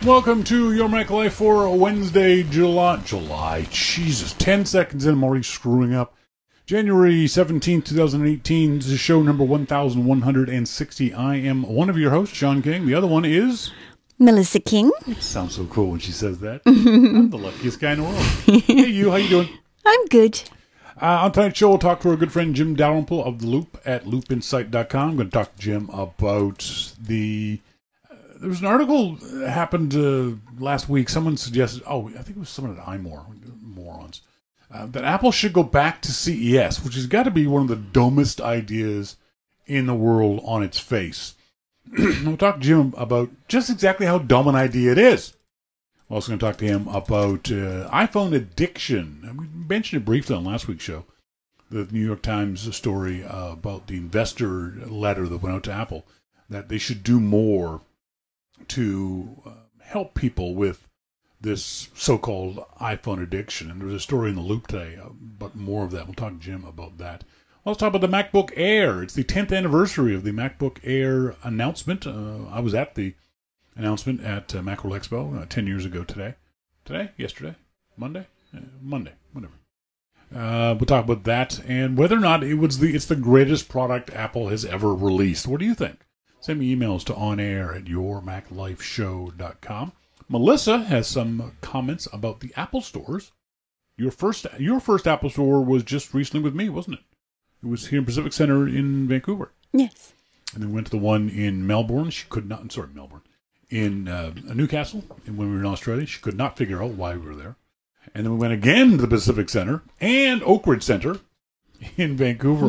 Welcome to Your Mac Life for Wednesday, July, Jesus, 10 seconds in, I'm already screwing up. January 17th, 2018, this is show number 1160. I am one of your hosts, Sean King. The other one is... Melissa King. It sounds so cool when she says that. I'm the luckiest guy in the world. Hey, you, how you doing? I'm good. On tonight's show, we'll talk to our good friend Jim Dalrymple of The Loop at loopinsight.com. I'm going to talk to Jim about the... there was an article that happened last week. Someone suggested, I think it was someone at iMore, morons, that Apple should go back to CES, which has got to be one of the dumbest ideas in the world on its face. We'll talk to Jim about just exactly how dumb an idea it is. We're also going to talk to him about iPhone addiction. And we mentioned it briefly on last week's show, the New York Times story about the investor letter that went out to Apple, that they should do more to help people with this so-called iPhone addiction. And there's a story in The Loop today, but more of that. We'll talk to Jim about that. Let's talk about the MacBook Air. It's the 10th anniversary of the MacBook Air announcement. I was at the announcement at Macworld Expo 10 years ago today. Yesterday? Monday? Monday, whatever. We'll talk about that and whether or not it's the greatest product Apple has ever released. What do you think? Send me emails to onair@yourmaclifeshow.com. Melissa has some comments about the Apple stores. Your first Apple store was just recently with me, wasn't it? It was here in Pacific Center in Vancouver. Yes. And then we went to the one in Melbourne. In Newcastle. And when we were in Australia, she could not figure out why we were there. And then we went again to the Pacific Center and Oak Ridge Center in Vancouver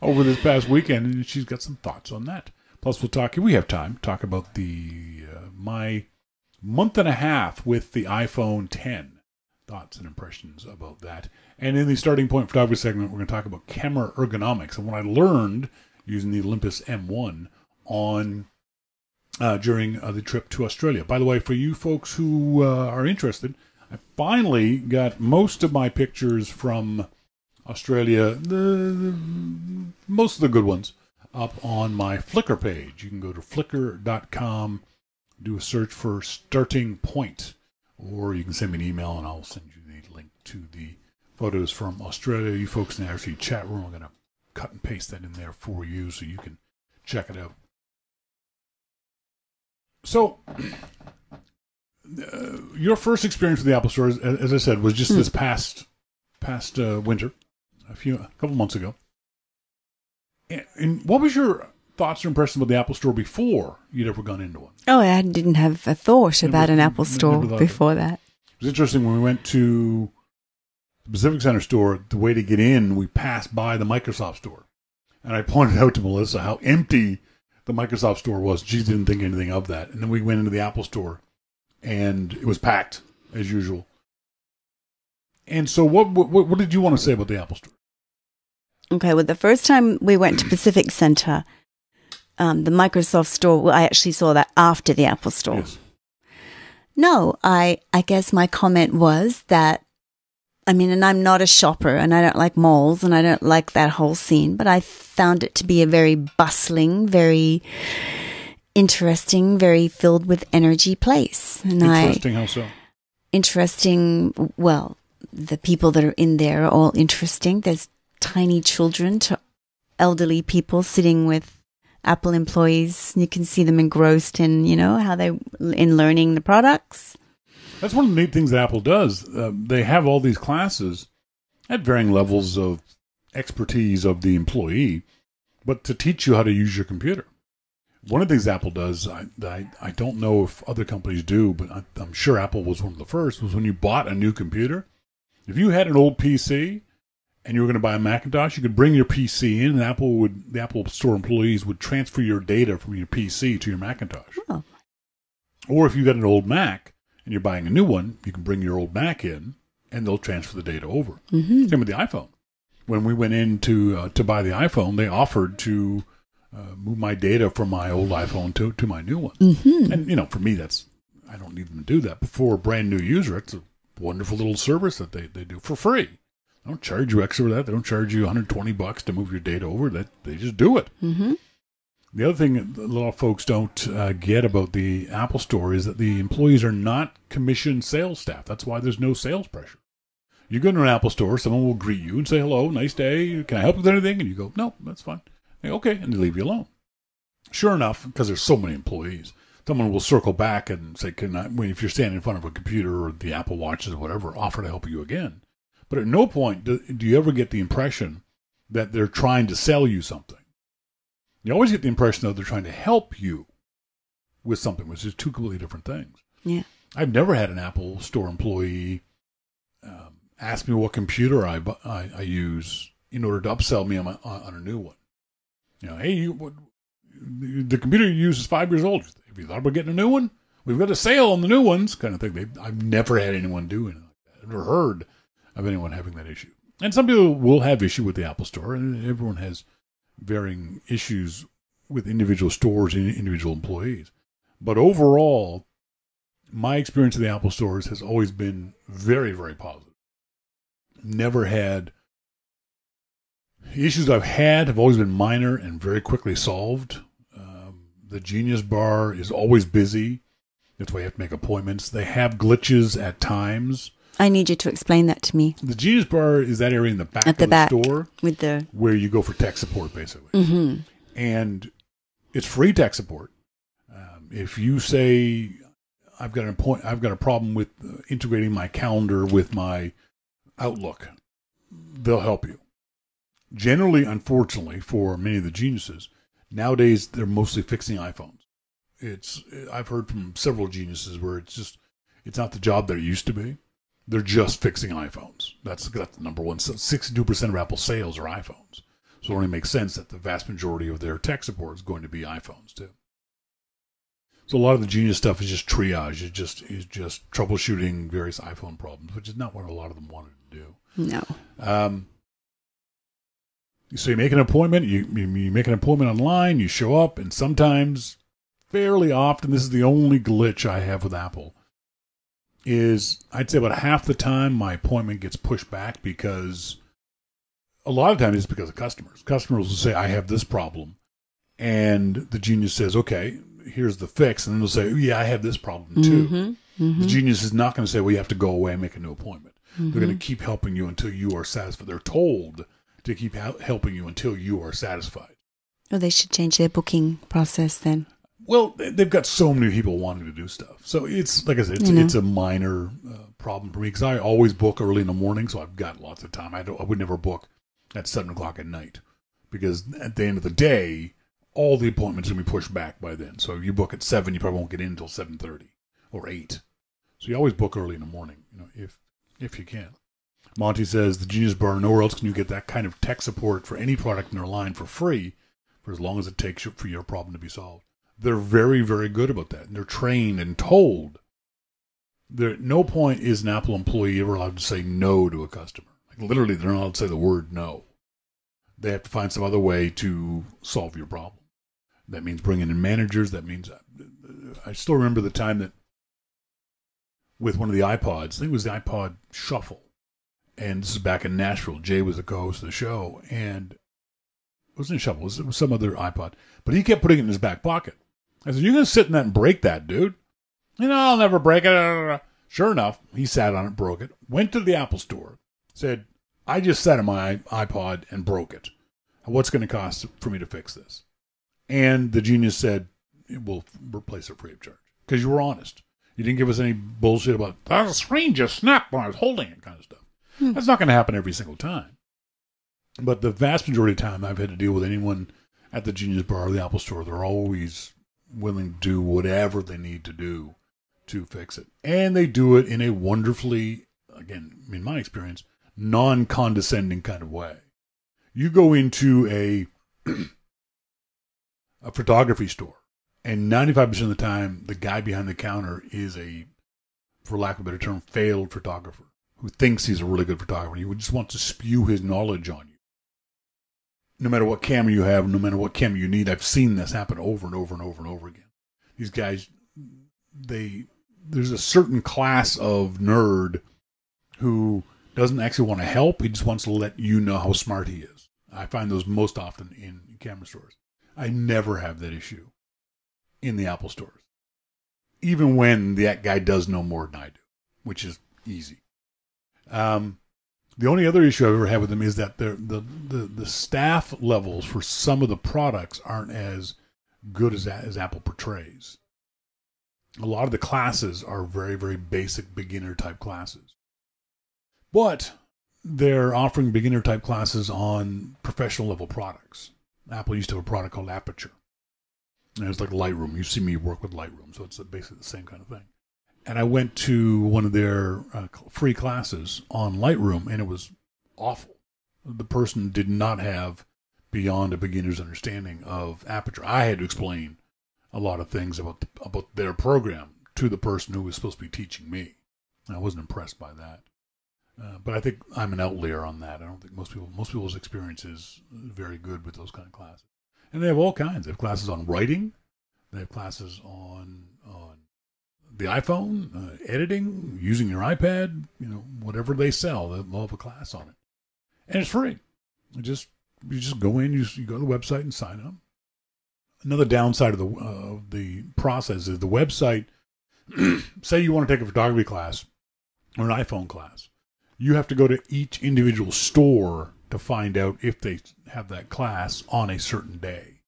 over this past weekend, and she's got some thoughts on that. Plus, we'll talk, if we have time, talk about my month and a half with the iPhone 10. Thoughts and impressions about that. And in the starting point photography segment, we're going to talk about camera ergonomics and what I learned using the Olympus M1 during the trip to Australia. By the way, for you folks who are interested, I finally got most of my pictures from Australia, most of the good ones, up on my Flickr page. You can go to flickr.com, do a search for Starting Point, or you can send me an email and I'll send you the link to the photos from Australia. You folks in the RC chat room, I'm going to cut and paste that in there for you so you can check it out. So, your first experience with the Apple Store, as I said, was just this past winter. A couple months ago. And what was your thoughts or impressions about the Apple Store before you'd ever gone into one? Oh, I didn't have a thought about an Apple Store before that. It was interesting when we went to the Pacific Center store, the way to get in, we passed by the Microsoft store. And I pointed out to Melissa how empty the Microsoft store was. She didn't think anything of that. And then we went into the Apple Store, and it was packed, as usual. And so what did you want to say about the Apple Store? Okay, well, the first time we went to Pacific Center, the Microsoft Store, I actually saw that after the Apple Store. Yes. No, I guess my comment was that, and I'm not a shopper, and I don't like malls, and I don't like that whole scene, but I found it to be a very bustling, very interesting, very filled with energy place. And interesting, how so? Interesting, well, the people that are in there are all interesting. There's tiny children to elderly people sitting with Apple employees. You can see them engrossed in, how they in learning the products. That's one of the neat things that Apple does. They have all these classes at varying levels of expertise of the employee, but to teach you how to use your computer. One of the things Apple does, I don't know if other companies do, but I'm sure Apple was one of the first, was when you bought a new computer, if you had an old PC and you were going to buy a Macintosh, you could bring your PC in, and the Apple Store employees would transfer your data from your PC to your Macintosh. Oh. Or if you got an old Mac and you're buying a new one, you can bring your old Mac in, and they'll transfer the data over. Mm-hmm. Same with the iPhone. When we went in to buy the iPhone, they offered to move my data from my old iPhone to my new one. Mm-hmm. And, for me, I don't need them to do that. But for a brand new user, it's a wonderful little service that they do for free. They don't charge you extra for that. They don't charge you $120 to move your data over. That they just do it. Mm-hmm. The other thing that a lot of folks don't get about the Apple Store is that the employees are not commissioned sales staff. That's why there's no sales pressure. You go to an Apple Store, someone will greet you and say, hello, nice day, can I help you with anything? And you go, no, that's fine. They go, okay, and they leave you alone. Sure enough, because there's so many employees, someone will circle back and say, if you're standing in front of a computer or the Apple Watches or whatever, offer to help you again. But at no point do you ever get the impression that they're trying to sell you something. You always get the impression that they're trying to help you with something, which is two completely different things. Yeah. I've never had an Apple Store employee ask me what computer I use in order to upsell me on a new one. Hey, the computer you use is 5 years old. Have you thought about getting a new one? We've got a sale on the new ones, kind of thing. I've never had anyone do anything like that. I've never heard of anyone having that issue. And some people will have issue with the Apple Store, and everyone has varying issues with individual stores and individual employees. But overall, my experience of the Apple stores has always been very, very positive. Never had issues I've had have always been minor and very quickly solved. The Genius Bar is always busy. That's why you have to make appointments. They have glitches at times. I need you to explain that to me. The Genius Bar is that area in the back of the store with where you go for tech support, basically. Mm-hmm. And it's free tech support. If you say, I've got a problem with integrating my calendar with my Outlook, they'll help you. Generally, unfortunately, for many of the geniuses, nowadays they're mostly fixing iPhones. I've heard from several geniuses where it's not the job that it used to be. They're just fixing iPhones. That's the number one. So 62% of Apple sales are iPhones. So it only makes sense that the vast majority of their tech support is going to be iPhones too. So a lot of the Genius stuff is just triage. It's just troubleshooting various iPhone problems, which is not what a lot of them wanted to do. No. So you make an appointment. You make an appointment online. You show up, and sometimes, fairly often, this is the only glitch I have with Apple. Is I'd say about half the time my appointment gets pushed back because a lot of times it's because of customers. Customers will say, I have this problem. And the Genius says, okay, here's the fix. And then they'll say, yeah, I have this problem too. Mm-hmm. Mm-hmm. The Genius is not going to say, well, you have to go away and make a new appointment. Mm-hmm. They're going to keep helping you until you are satisfied. They're told to keep helping you until you are satisfied. Well, they should change their booking process then. Well, they've got so many people wanting to do stuff. So it's, like I said, it's a minor problem for me because I always book early in the morning, so I've got lots of time. I would never book at 7 o'clock at night because at the end of the day, all the appointments are going to be pushed back by then. So if you book at 7, you probably won't get in until 7:30 or 8. So you always book early in the morning, if you can. Monty says, the Genius Bar, nowhere else can you get that kind of tech support for any product in their line for free for as long as it takes for your problem to be solved. They're very, very good about that. And they're trained and told. At no point is an Apple employee ever allowed to say no to a customer. Like literally, they're not allowed to say the word no. They have to find some other way to solve your problem. That means bringing in managers. That means, I still remember the time that with one of the iPods, I think it was the iPod Shuffle. And this is back in Nashville. Jay was the co-host of the show. And it wasn't a Shuffle. It was some other iPod. But he kept putting it in his back pocket. I said, you're going to sit in that and break that, dude. I'll never break it. Sure enough, he sat on it, broke it, went to the Apple store, said, I just sat on my iPod and broke it. What's going to cost for me to fix this? And the Genius said, we'll replace it free of charge. Because you were honest. You didn't give us any bullshit about, the screen just snapped when I was holding it kind of stuff. That's not going to happen every single time. But the vast majority of the time I've had to deal with anyone at the Genius Bar or the Apple store, they're always willing to do whatever they need to do to fix it. And they do it in a wonderfully, again, in my experience, non-condescending kind of way. You go into a photography store, and 95% of the time, the guy behind the counter is a, for lack of a better term, failed photographer who thinks he's a really good photographer. He just wants to spew his knowledge on you. No matter what camera you have, no matter what camera you need, I've seen this happen over and over and over and over again. These guys, there's a certain class of nerd who doesn't actually want to help. He just wants to let you know how smart he is. I find those most often in camera stores. I never have that issue in the Apple stores, even when that guy does know more than I do, which is easy. The only other issue I've ever had with them is that the staff levels for some of the products aren't as good as Apple portrays. A lot of the classes are very, very basic beginner type classes. But they're offering beginner type classes on professional level products. Apple used to have a product called Aperture. And it's like Lightroom. You see me work with Lightroom, so it's basically the same kind of thing. And I went to one of their free classes on Lightroom, and it was awful. The person did not have beyond a beginner's understanding of Aperture. I had to explain a lot of things about their program to the person who was supposed to be teaching me. I wasn't impressed by that. But I think I'm an outlier on that. I don't think most people's experience is very good with those kind of classes. And they have all kinds. They have classes on writing. They have classes on the iPhone, editing, using your iPad, whatever they sell, they'll have a class on it. And it's free. You just go in, you go to the website and sign up. Another downside of the process is the website, say you want to take a photography class or an iPhone class, you have to go to each individual store to find out if they have that class on a certain day.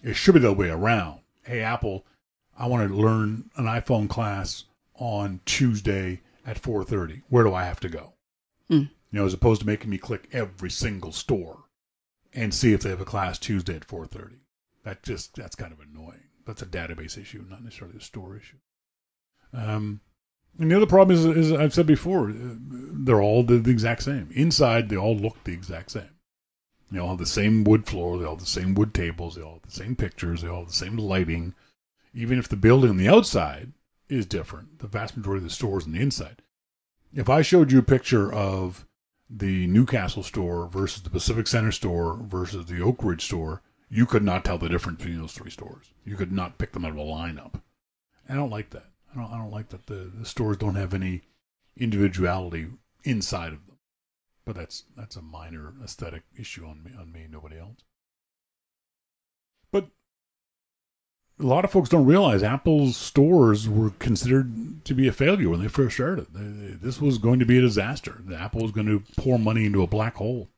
It should be the other way around. Hey, Apple, I want to learn an iPhone class on Tuesday at 4:30. Where do I have to go? As opposed to making me click every single store and see if they have a class Tuesday at 4:30. That's kind of annoying. That's a database issue, not necessarily a store issue. And the other problem is I've said before, they're all the exact same. Inside, they all look the exact same. They all have the same wood floor. They all have the same wood tables. They all have the same pictures. They all have the same lighting. Even if the building on the outside is different, the vast majority of the stores on the inside. If I showed you a picture of the Newcastle store versus the Pacific Center store versus the Oak Ridge store, you could not tell the difference between those three stores. You could not pick them out of a lineup. I don't like that. I don't like that the stores don't have any individuality inside of them. But that's a minor aesthetic issue on me, nobody else. But a lot of folks don't realize Apple's stores were considered to be a failure when they first started. This was going to be a disaster. Apple was going to pour money into a black hole.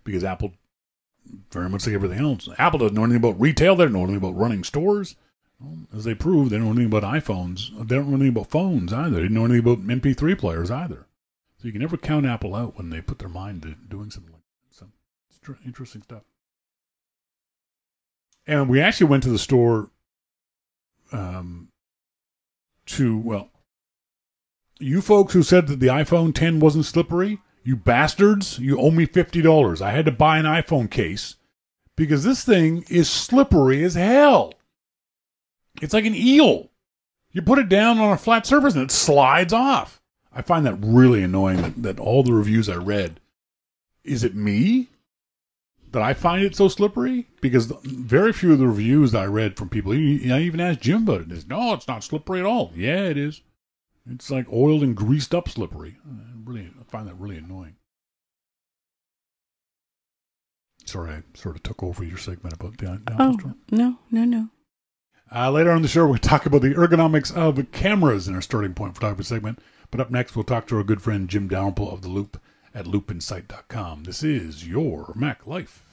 Because Apple, very much like everything else, Apple doesn't know anything about retail. They don't know anything about running stores. Well, as they proved, they don't know anything about iPhones. They don't know anything about phones either. They don't know anything about MP3 players either. So you can never count Apple out when they put their mind to doing something like that. So it's interesting stuff. And we actually went to the store you folks who said that the iPhone 10 wasn't slippery, you bastards, you owe me $50. I had to buy an iPhone case because this thing is slippery as hell. It's like an eel. You put it down on a flat surface and it slides off. I find that really annoying that all the reviews I read, is it me that I find it so slippery? Because very few of the reviews that I read from people, I even asked Jim about it, no, it's not slippery at all. Yeah, it is. It's like oiled and greased up slippery. I find that really annoying. Sorry, I sort of took over your segment about the Apple store. No. Later on in the show, we'll talk about the ergonomics of cameras in our starting point photography segment. But up next, we'll talk to our good friend Jim Dalrymple of The Loop at loopinsight.com. This is your Mac Life.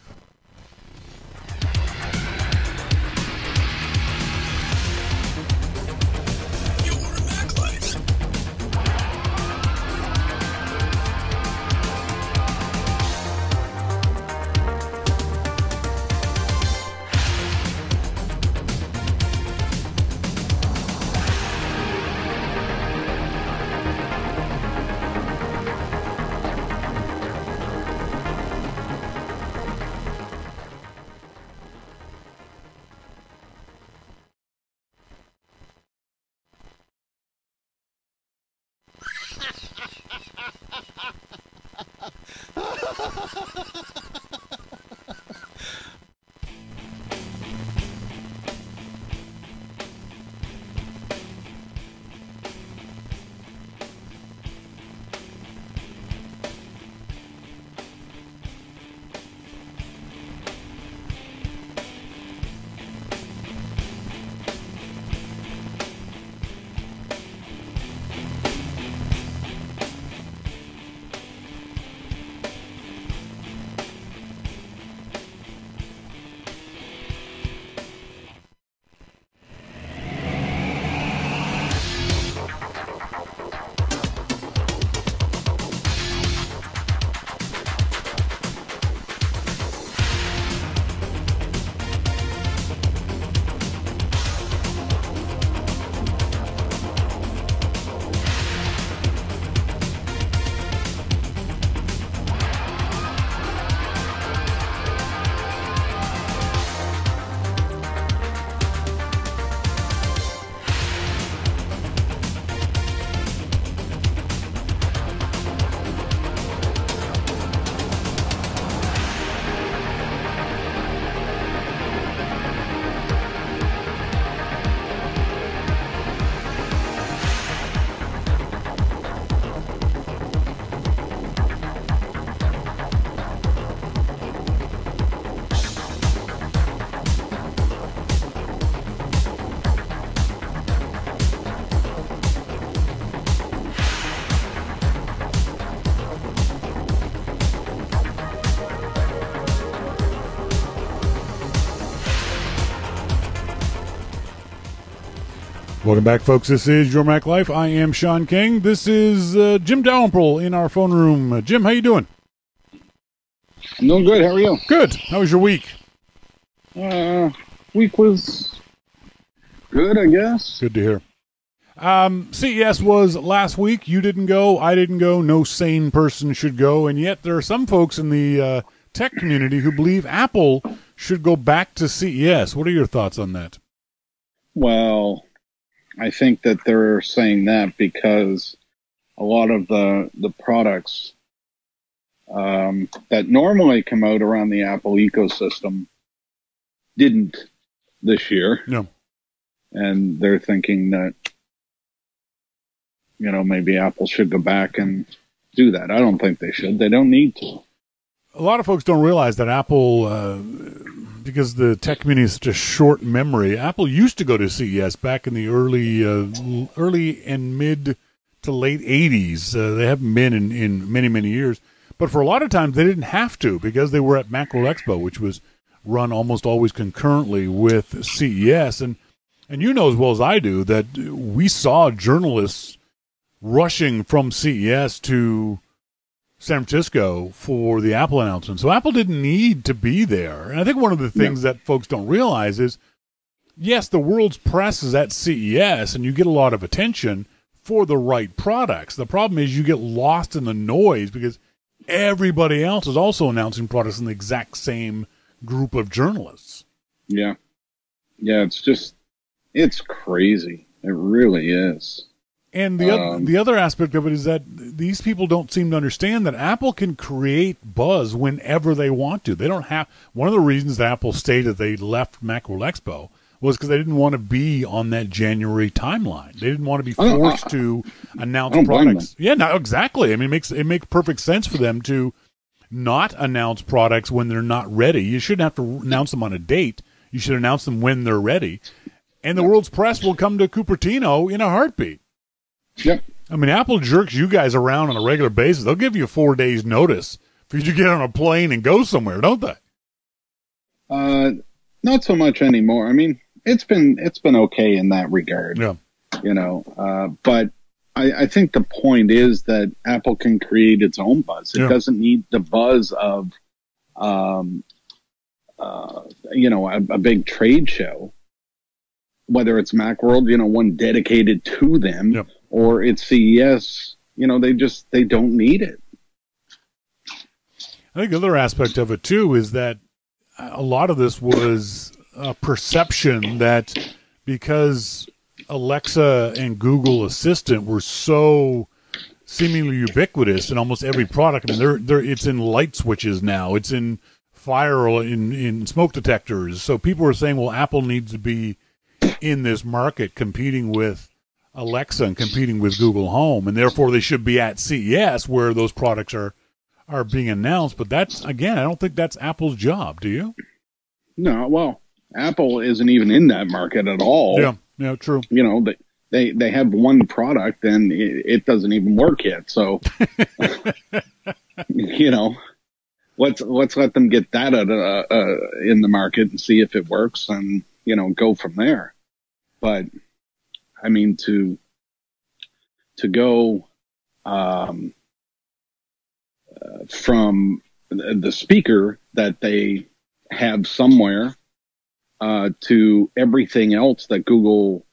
Welcome back, folks. This is Your Mac Life. I am Sean King. This is Jim Dalrymple in our phone room. Jim, how you doing? I'm doing good. How are you? Good. How was your week? Week was good, I guess. Good to hear. CES was last week. You didn't go. I didn't go. No sane person should go. And yet there are some folks in the tech community who believe Apple should go back to CES. What are your thoughts on that? Well, I think that they're saying that because a lot of the products that normally come out around the Apple ecosystem didn't this year. No. And they're thinking that, maybe Apple should go back and do that. I don't think they should. They don't need to. A lot of folks don't realize that Apple, because the tech community is such a short memory, Apple used to go to CES back in the early and mid to late 80s. They haven't been in many, many years. But for a lot of times, they didn't have to because they were at Macworld Expo, which was run almost always concurrently with CES. And you know as well as I do that we saw journalists rushing from CES to San Francisco for the Apple announcement. So Apple didn't need to be there. And I think one of the things that folks don't realize is, yes, the world's press is at CES and you get a lot of attention for the right products. The problem is you get lost in the noise because everybody else is also announcing products in the exact same group of journalists. Yeah. Yeah, it's crazy. It really is. And the other aspect of it is that these people don't seem to understand that Apple can create buzz whenever they want to. They don't have one of the reasons that Apple stated they left Macworld Expo was because they didn't want to be on that January timeline. They didn't want to be forced to announce products. Yeah, no, exactly. I mean, it makes perfect sense for them to not announce products when they're not ready. You shouldn't have to announce them on a date. You should announce them when they're ready. And the world's press will come to Cupertino in a heartbeat. Yep. I mean, Apple jerks you guys around on a regular basis. They'll give you 4 days notice for you to get on a plane and go somewhere, don't they? Not so much anymore. I mean, it's been okay in that regard. Yeah. But I think the point is that Apple can create its own buzz. It doesn't need the buzz of, a big trade show, whether it's Macworld, one dedicated to them. Yep. Or it's CES, they don't need it. I think the other aspect of it, too, is that a lot of this was a perception that because Alexa and Google Assistant were so seemingly ubiquitous in almost every product. I mean, it's in light switches now. It's in fire, in smoke detectors. So people are saying, well, Apple needs to be in this market competing with Alexa and competing with Google Home, and therefore they should be at CES where those products are being announced. But that's, again, I don't think that's Apple's job. Do you? No, well, Apple isn't even in that market at all. Yeah, true. They have one product and it doesn't even work yet. So, let's let them get that in the market and see if it works and, go from there. But I mean, to go from the speaker that they have somewhere to everything else that Google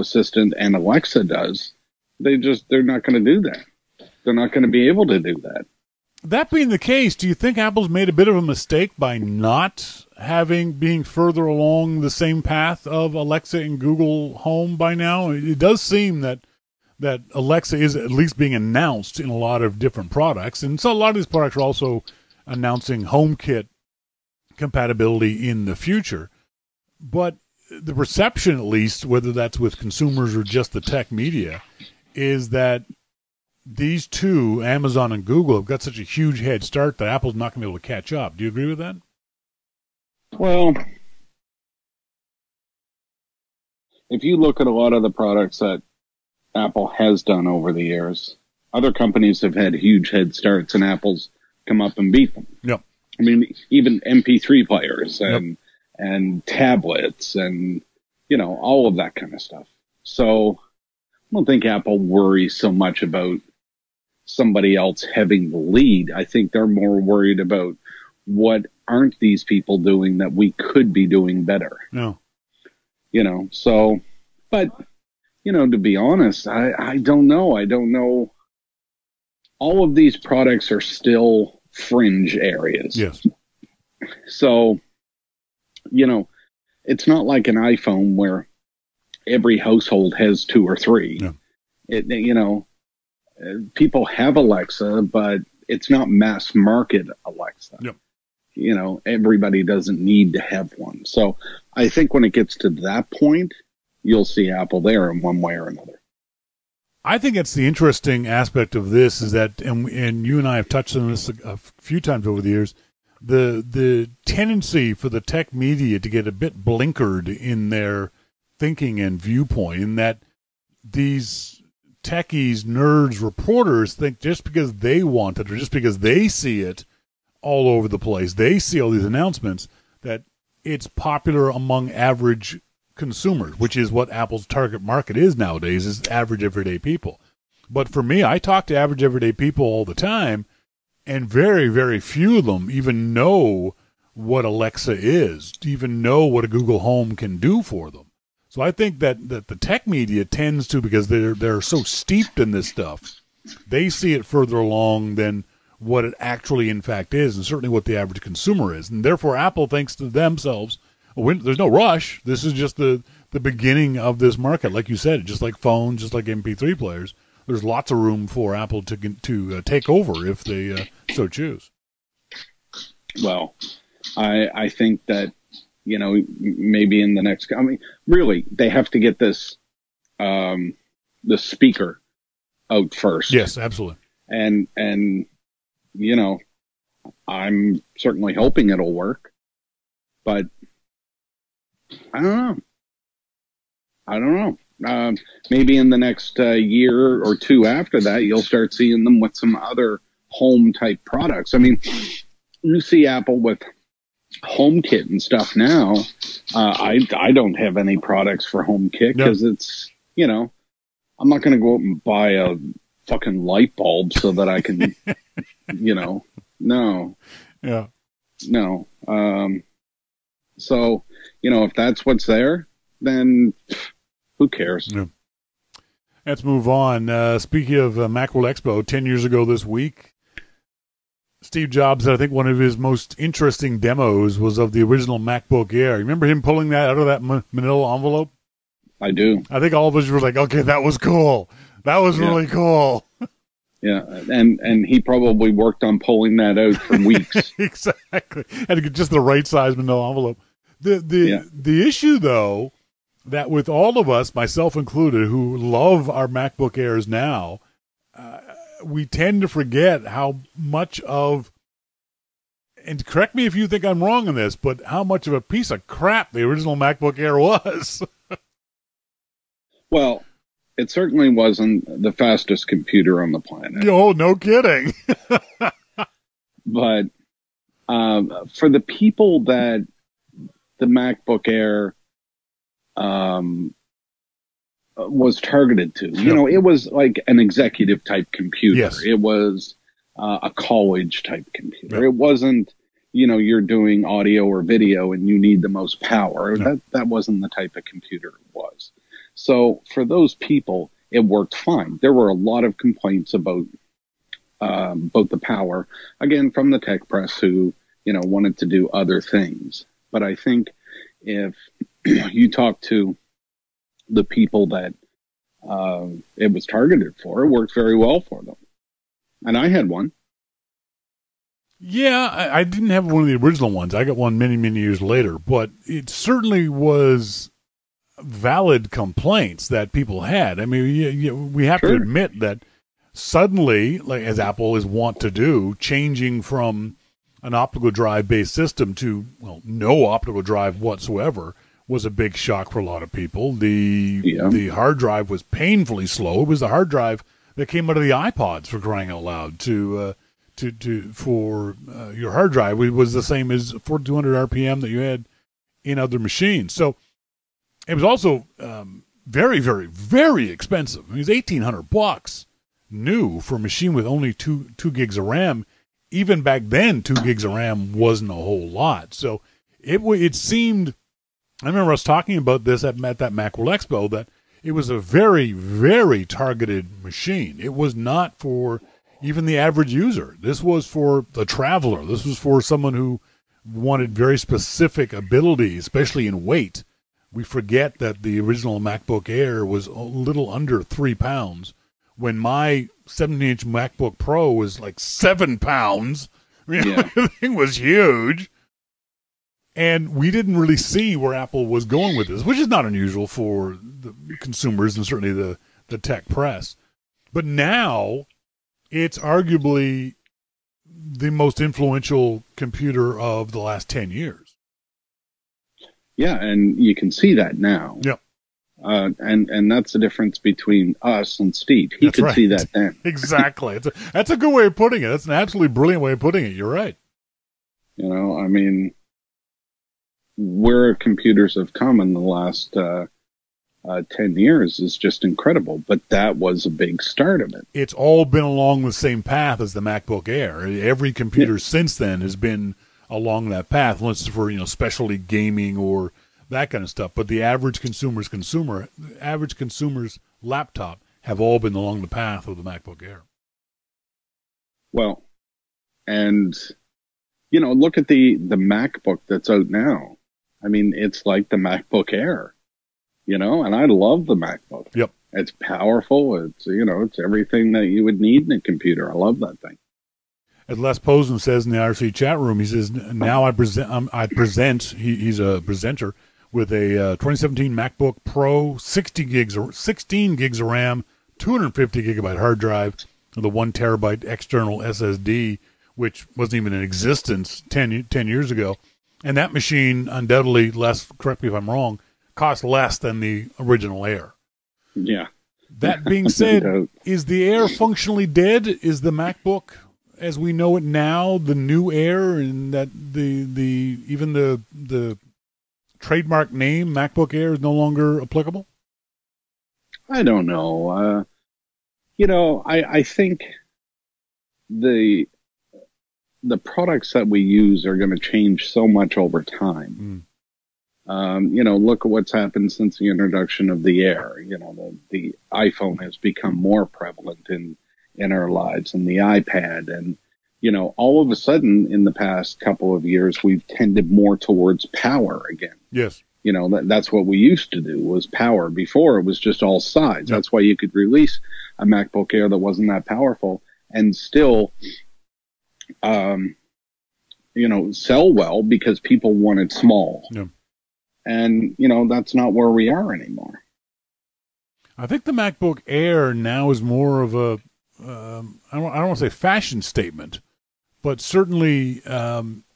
Assistant and Alexa does, they're not going to do that. They're not going to be able to do that. That being the case, do you think Apple's made a bit of a mistake by not being further along the same path of Alexa and Google Home by now? It does seem that Alexa is at least being announced in a lot of different products, and so a lot of these products are also announcing HomeKit compatibility in the future. But the perception, at least, whether that's with consumers or just the tech media, is that these two, Amazon and Google, have got such a huge head start that Apple's not going to be able to catch up. Do you agree with that? Well, if you look at a lot of the products that Apple has done over the years, other companies have had huge head starts and Apple's come up and beat them. Yep. I mean, even MP3 players and tablets and, all of that kind of stuff. So I don't think Apple worries so much about somebody else having the lead. I think they're more worried about what aren't these people doing that we could be doing better. No. So, but, to be honest, I don't know. I don't know. All of these products are still fringe areas. Yes. So, it's not like an iPhone where every household has 2 or 3. No. People have Alexa, but it's not mass market Alexa. Yep. Everybody doesn't need to have one. So I think when it gets to that point, you'll see Apple there in one way or another. I think that's the interesting aspect of this is that, and you and I have touched on this a few times over the years, the tendency for the tech media to get a bit blinkered in their thinking and viewpoint, in that these techies, nerds, reporters think just because they want it or just because they see it all over the place, they see all these announcements, that it's popular among average consumers, which is what Apple's target market is nowadays, is average everyday people. But for me, I talk to average everyday people all the time, and very, very few of them even know what Alexa is, even know what a Google Home can do for them. So I think that the tech media tends to, because they're so steeped in this stuff, they see it further along than what it actually in fact is, and certainly what the average consumer is. And therefore Apple thinks to themselves, there's no rush. This is just the beginning of this market. Like you said, just like phones, just like MP3 players, there's lots of room for Apple to take over if they so choose. Well, I think that, maybe in the next, really, they have to get this, the speaker out first. Yes, absolutely. And, I'm certainly hoping it'll work, but I don't know. Maybe in the next year or two after that, you'll start seeing them with some other home type products. I mean, you see Apple with HomeKit and stuff now. I don't have any products for HomeKit because it's, I'm not going to go out and buy a fucking light bulb so that I can, no. Yeah. No. So, if that's what's there, then who cares? Yeah. Let's move on. Speaking of Macworld Expo, 10 years ago this week, Steve Jobs, I think one of his most interesting demos was of the original MacBook Air. You remember him pulling that out of that manila envelope? I do. I think all of us were like, okay, that was cool. That was really cool. Yeah, and he probably worked on pulling that out for weeks. Exactly. And to get just the right size manila envelope. The issue, though, that with all of us, myself included, who love our MacBook Airs now, we tend to forget how much of, and correct me if you think I'm wrong on this, but how much of a piece of crap the original MacBook Air was. Well, it certainly wasn't the fastest computer on the planet. Oh, no kidding. But for the people that the MacBook Air was targeted to, it was like an executive type computer. Yes. It was a college type computer. Yep. It wasn't, you're doing audio or video and you need the most power. No. That wasn't the type of computer it was. So for those people, it worked fine. There were a lot of complaints about the power, again, from the tech press who, wanted to do other things. But I think if you talk to the people that it was targeted for, it worked very well for them. And I had one. Yeah, I didn't have one of the original ones. I got one many, many years later. But it certainly was valid complaints that people had. I mean, we have to admit that suddenly, like as Apple is wont to do, changing from an optical drive based system to, no optical drive whatsoever was a big shock for a lot of people. The hard drive was painfully slow. It was the hard drive that came out of the iPods, for crying out loud. For your hard drive, it was the same as 4200 RPM that you had in other machines. So It was also very, very, very expensive. It was $1,800 new for a machine with only two gigs of RAM. Even back then, 2 gigs of RAM wasn't a whole lot. So it seemed. I remember us talking about this at that Macworld Expo, that it was a very, very targeted machine. It was not for even the average user. This was for the traveler. This was for someone who wanted very specific ability, especially in weight. We forget that the original MacBook Air was a little under 3 pounds, when my 17-inch MacBook Pro was like 7 pounds. The thing was huge. And we didn't really see where Apple was going with this, which is not unusual for the consumers and certainly the tech press. But now it's arguably the most influential computer of the last 10 years. Yeah, and you can see that now. Yep. And that's the difference between us and Steve. He could see that then. Exactly. That's a good way of putting it. That's an absolutely brilliant way of putting it. You're right. You know, I mean, where computers have come in the last 10 years is just incredible. But that was a big start of it. It's all been along the same path as the MacBook Air. Every computer since then has been along that path, unless it's for, specialty gaming or that kind of stuff. But the average consumer's laptop have all been along the path of the MacBook Air. Well, and, look at the MacBook that's out now. I mean, it's like the MacBook Air, and I love the MacBook. Yep. It's powerful. It's, it's everything that you would need in a computer. I love that thing. As Les Posen says in the IRC chat room, he says, now I present, he's a presenter, with a 2017 MacBook Pro, 16 gigs of RAM, 250 gigabyte hard drive, with a 1 terabyte external SSD, which wasn't even in existence 10 years ago. And that machine undoubtedly, correct me if I'm wrong, cost less than the original Air. Yeah. That being said, is the Air functionally dead? Is the MacBook, as we know it now, the new Air, and that even the trademark name MacBook Air is no longer applicable? I don't know. I think the products that we use are going to change so much over time. Look at what's happened since the introduction of the Air. The iPhone has become more prevalent in our lives, and the iPad, and all of a sudden in the past couple of years we've tended more towards power again. Yes. That's what we used to do, was power. Before, it was just all sides. Yep. That's why you could release a MacBook Air that wasn't that powerful and still sell well, because people wanted small. Yep. And, that's not where we are anymore. I think the MacBook Air now is more of a, I don't want to say fashion statement, but certainly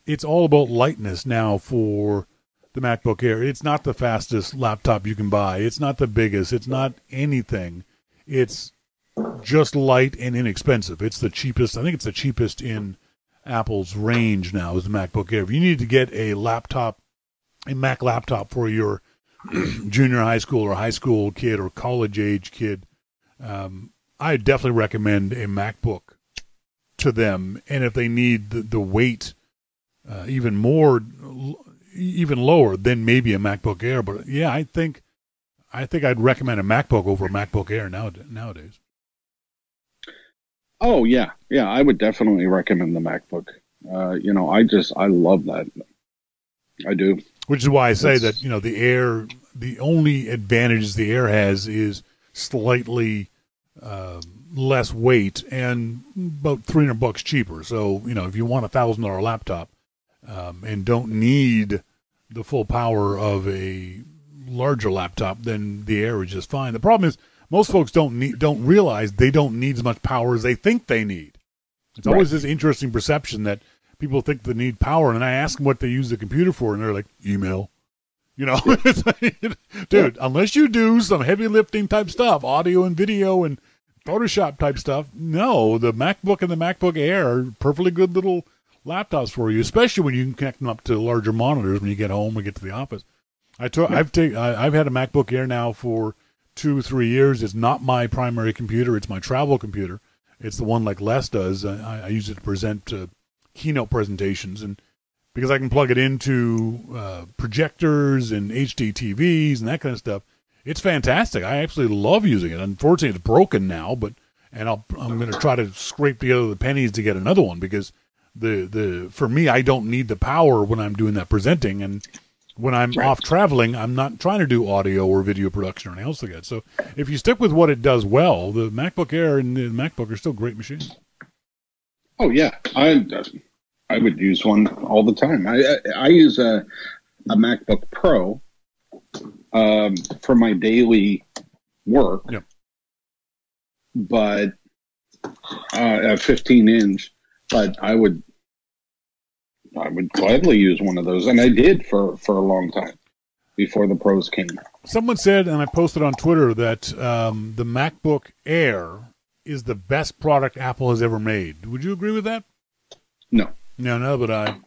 it's all about lightness now for the MacBook Air. It's not the fastest laptop you can buy. It's not the biggest. It's not anything. It's just light and inexpensive. It's the cheapest. I think it's the cheapest in Apple's range now is the MacBook Air. If you need to get a Mac laptop for your junior high school or high school kid or college age kid, I definitely recommend a MacBook to them. And if they need the weight even lower, then maybe a MacBook Air. But yeah, I think I'd recommend a MacBook over a MacBook Air nowadays. Oh yeah, I would definitely recommend the MacBook. I love that. I do. Which is why I say that the Air, the only advantages the Air has is slightly less weight and about $300 cheaper. So if you want a $1,000 laptop and don't need the full power of a larger laptop, then the Air is just fine. The problem is most folks don't realize they don't need as much power as they think they need. It's always this interesting perception that people think they need power, and I ask them what they use the computer for, and they're like, email. It's like, dude, unless you do some heavy lifting type stuff, audio and video and Photoshop type stuff, no, the MacBook and the MacBook Air are perfectly good little laptops for you, especially when you can connect them up to larger monitors when you get home or get to the office. I've had a MacBook Air now for 2-3 years. It's not my primary computer. It's my travel computer. It's the one like Les does. I use it to present keynote presentations, and because I can plug it into projectors and HD TVs and that kind of stuff, it's fantastic. I absolutely love using it. Unfortunately, it's broken now, I'm going to try to scrape together the pennies to get another one, because for me, I don't need the power when I'm doing that presenting, and when I'm off traveling, I'm not trying to do audio or video production or anything else like that. So if you stick with what it does well, the MacBook Air and the MacBook are still great machines. Oh yeah, I would use one all the time. I use a MacBook Pro for my daily work, yep. But a 15-inch. But I would gladly use one of those, and I did for a long time before the Pros came. Someone said, and I posted on Twitter, that the MacBook Air is the best product Apple has ever made. Would you agree with that? No. No, but I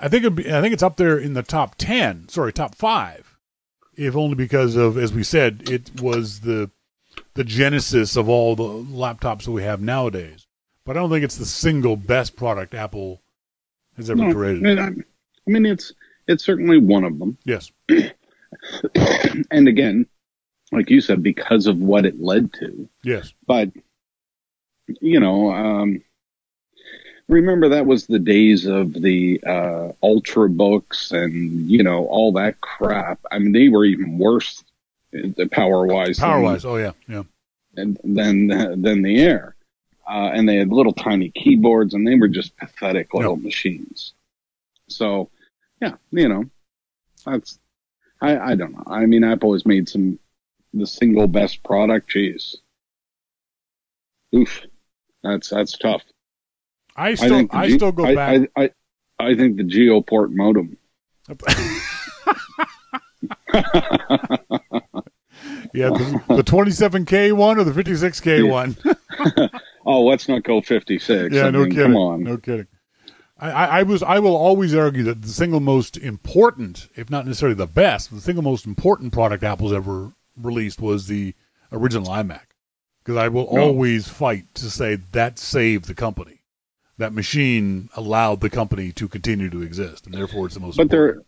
think it's up there in the top 5, if only because of, as we said, it was the genesis of all the laptops that we have nowadays. But I don't think it's the single best product Apple has ever created. I mean, it's certainly one of them. Yes. And again, like you said, because of what it led to. Yes. But, remember that was the days of the Ultrabooks and, all that crap. I mean, they were even worse power-wise. Oh, yeah. And than the Air. And they had little tiny keyboards, and they were just pathetic little machines. So, yeah, that's, I don't know. I mean, Apple has made the single best product. Jeez. Oof. That's tough. I still go back. I think the GeoPort modem. Yeah, the 27K one or the 56K one? Oh, let's not go 56. Yeah, no kidding. Come on. No kidding. I will always argue that the single most important, if not necessarily the best, the single most important product Apple's ever released was the original iMac. Because I will always fight to say that saved the company. That machine allowed the company to continue to exist, and therefore it's the most important.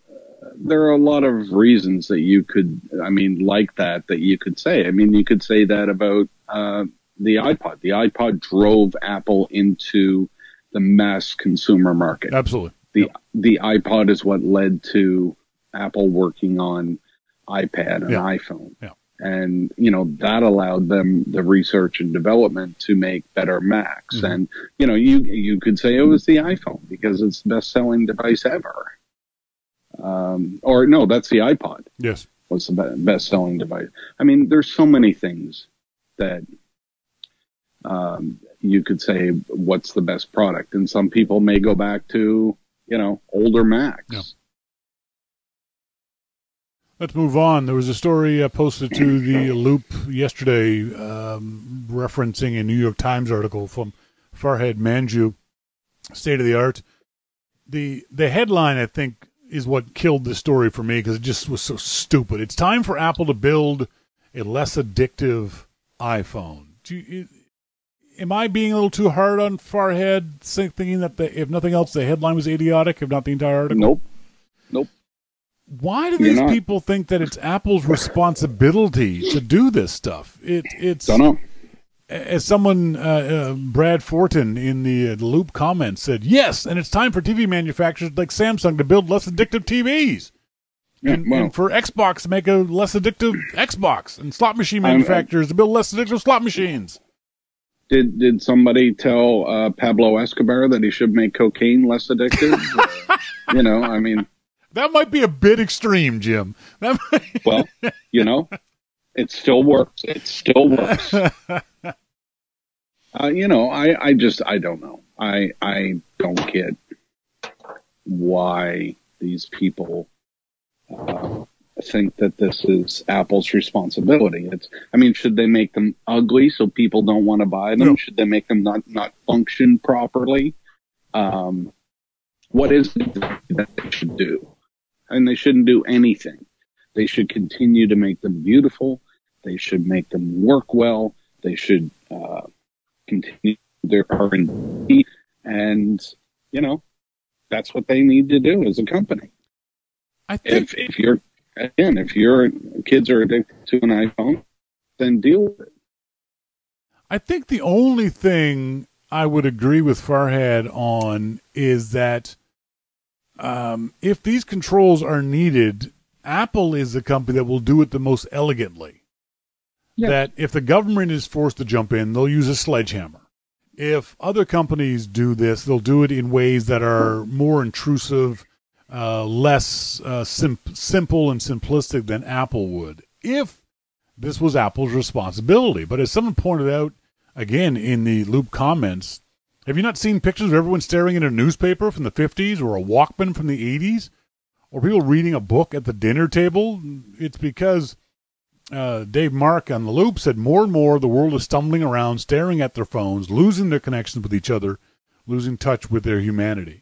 There are a lot of reasons that you could, like that you could say. I mean, you could say that about the iPod. The iPod drove Apple into the mass consumer market. Absolutely. The iPod is what led to Apple working on iPad and iPhone. Yeah. And, that allowed them the research and development to make better Macs. Mm-hmm. And, you could say it was the iPhone because it's the best-selling device ever. Or no, that's the iPod. Yes. What's the best-selling device? I mean, there's so many things that you could say what's the best product. And some people may go back to, older Macs. Yeah. Let's move on. There was a story posted to the Loop yesterday referencing a New York Times article from Farhad Manjoo, State of the Art. The headline, I think, is what killed the story for me because it just was so stupid. It's time for Apple to build a less addictive iPhone. Am I being a little too hard on Farhad, thinking that if nothing else, the headline was idiotic, if not the entire article? Nope. Why do these people think that it's Apple's responsibility to do this stuff? It's don't know. As someone, Brad Fortin in the Loop comments said, yes, and it's time for TV manufacturers like Samsung to build less addictive TVs. And for Xbox to make a less addictive Xbox, and slot machine manufacturers to build less addictive slot machines. Did somebody tell Pablo Escobar that he should make cocaine less addictive? That might be a bit extreme, Jim. Well, it still works. It still works. I don't know. I don't get why these people think that this is Apple's responsibility. Should they make them ugly so people don't want to buy them? No. Should they make them not function properly? What is it that they should do? and they shouldn't do anything. They should continue to make them beautiful. They should make them work well. They should continue their R&D, and that's what they need to do as a company. I think if your kids are addicted to an iPhone, then deal with it. I think the only thing I would agree with Farhad on is that if these controls are needed, Apple is the company that will do it the most elegantly. Yeah. That if the government is forced to jump in, they'll use a sledgehammer. If other companies do this, they'll do it in ways that are more intrusive, less simple and simplistic than Apple would, if this was Apple's responsibility. But as someone pointed out, again, in the Loop comments, have you not seen pictures of everyone staring at a newspaper from the 50s or a Walkman from the 80s? Or people reading a book at the dinner table? It's because Dave Mark on the Loop said more and more the world is stumbling around, staring at their phones, losing their connections with each other, losing touch with their humanity.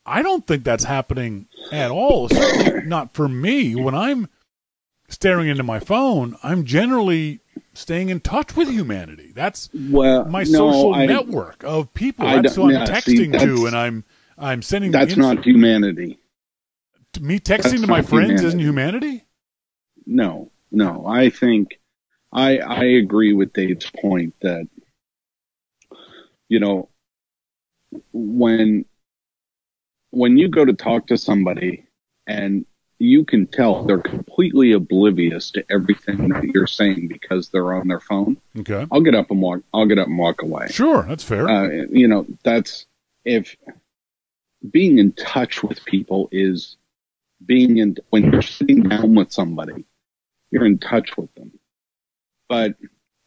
I don't think that's happening at all, certainly not for me. When I'm staring into my phone, I'm generally staying in touch with humanity. That's my social network of people. That's who I'm texting to, and I'm sending. That's not humanity. Me texting to my friends isn't humanity? No. I think I agree with Dave's point that, when you go to talk to somebody and you can tell they're completely oblivious to everything that you're saying because they're on their phone. Okay. I'll get up and walk away. Sure, that's fair. That's if being in touch with people is when you're sitting down with somebody, you're in touch with them. But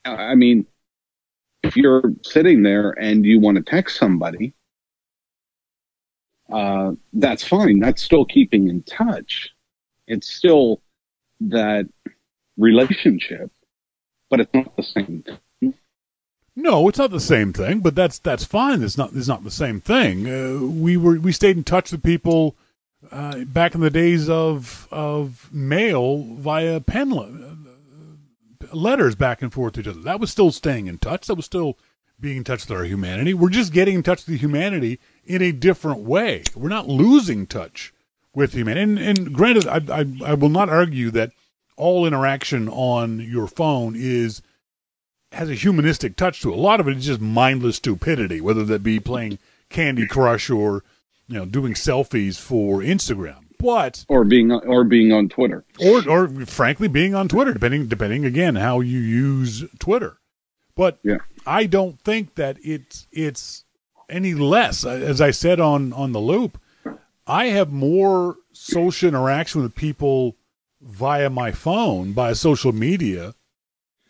I mean, if you're sitting there and you want to text somebody, that's fine. That's still keeping in touch. It's still that relationship, but it's not the same thing. No, it's not the same thing, but that's fine. It's not the same thing. We stayed in touch with people back in the days of mail via letters back and forth to each other. That was still staying in touch. That was still being in touch with our humanity. We're just getting in touch with humanity in a different way. We're not losing touch with humanity. And granted, I will not argue that all interaction on your phone has a humanistic touch to it. A lot of it is just mindless stupidity, whether that be playing Candy Crush or doing selfies for Instagram, or being on Twitter, or frankly being on Twitter, depending again how you use Twitter. But yeah. I don't think that it's any less. As I said on the Loop, I have more social interaction with people via my phone, via social media,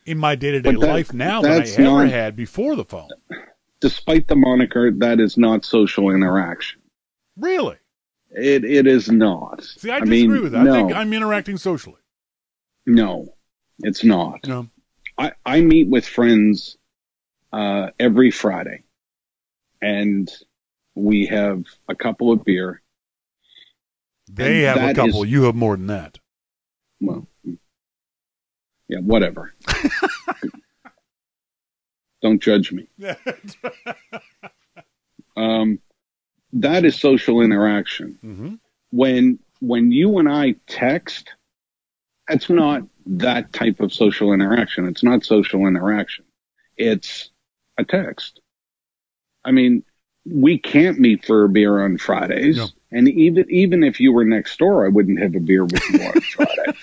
in my day-to-day life now than I ever had before the phone. Despite the moniker, that is not social interaction. Really? It is not. See, I disagree with that. I think I'm interacting socially. No, it's not. No. I meet with friends every Friday, and we have a couple of beer. They have a couple. You have more than that. Well, yeah, whatever. Don't judge me. That is social interaction. Mm-hmm. When you and I text, it's not that type of social interaction. It's not social interaction. It's a text. I mean, we can't meet for a beer on Fridays. No. And even if you were next door, I wouldn't have a beer with you on Friday.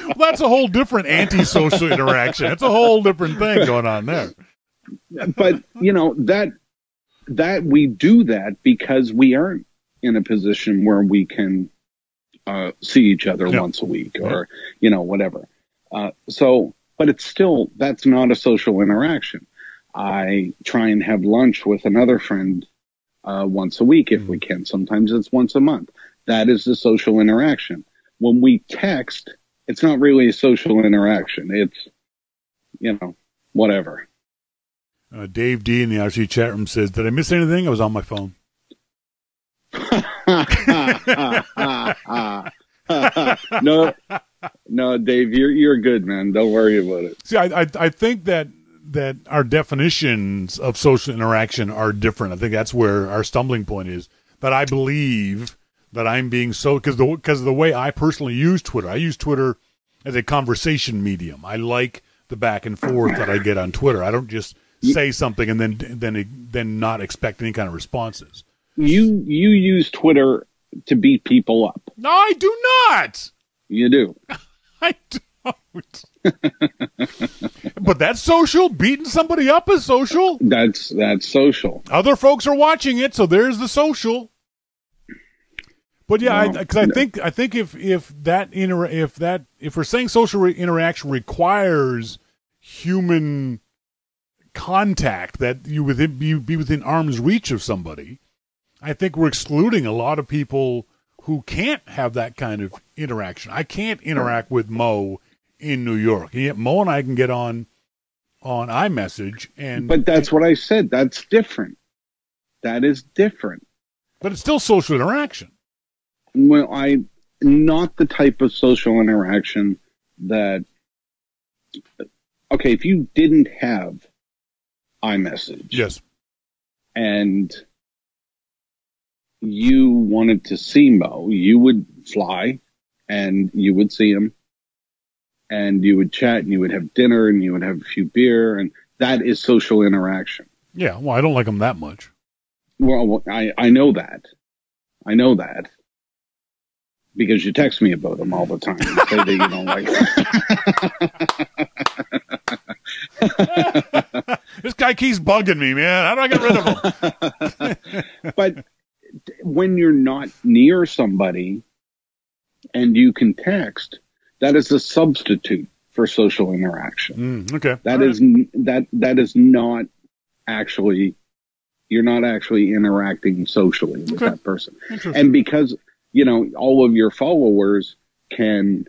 Well, that's a whole different antisocial interaction. It's a whole different thing going on there. But, that we do that because we aren't in a position where we can see each other once a week or, whatever. But it's still, that's not a social interaction. I try and have lunch with another friend once a week if we can. Sometimes it's once a month. That is the social interaction. When we text, it's not really a social interaction. It's, whatever. Dave D in the RC chat room says, did I miss anything? I was on my phone. No, Dave, you're good, man. Don't worry about it. See, I think that our definitions of social interaction are different. I think that's where our stumbling point is. That I believe that I'm being so because of the way I personally use Twitter. I use Twitter as a conversation medium. I like the back and forth that I get on Twitter. I don't just say something and then not expect any kind of responses. You use Twitter to beat people up. No, I do not. You do. I don't. But that's social. Beating somebody up is social. That's social. Other folks are watching it, so there's the social. But yeah, because I think if we're saying social interaction requires human contact, that you be within arm's reach of somebody, I think we're excluding a lot of people who can't have that kind of interaction. I can't interact with Mo in New York. Yet Mo and I can get on iMessage, but that's what I said. That's different. That is different. But it's still social interaction. Well, not the type of social interaction that. Okay, if you didn't have iMessage, yes, and you wanted to see Mo, you would fly, and you would see him, and you would chat, and you would have dinner, and you would have a few beer, and that is social interaction. Yeah, well, I don't like him that much. Well, I know that. I know that. Because you text me about him all the time. You say that you don't like him. This guy keeps bugging me, man. How do I get rid of him? But when you're not near somebody and you can text, that is a substitute for social interaction. Okay. That is not actually, you're not actually interacting socially with that person. And because, all of your followers can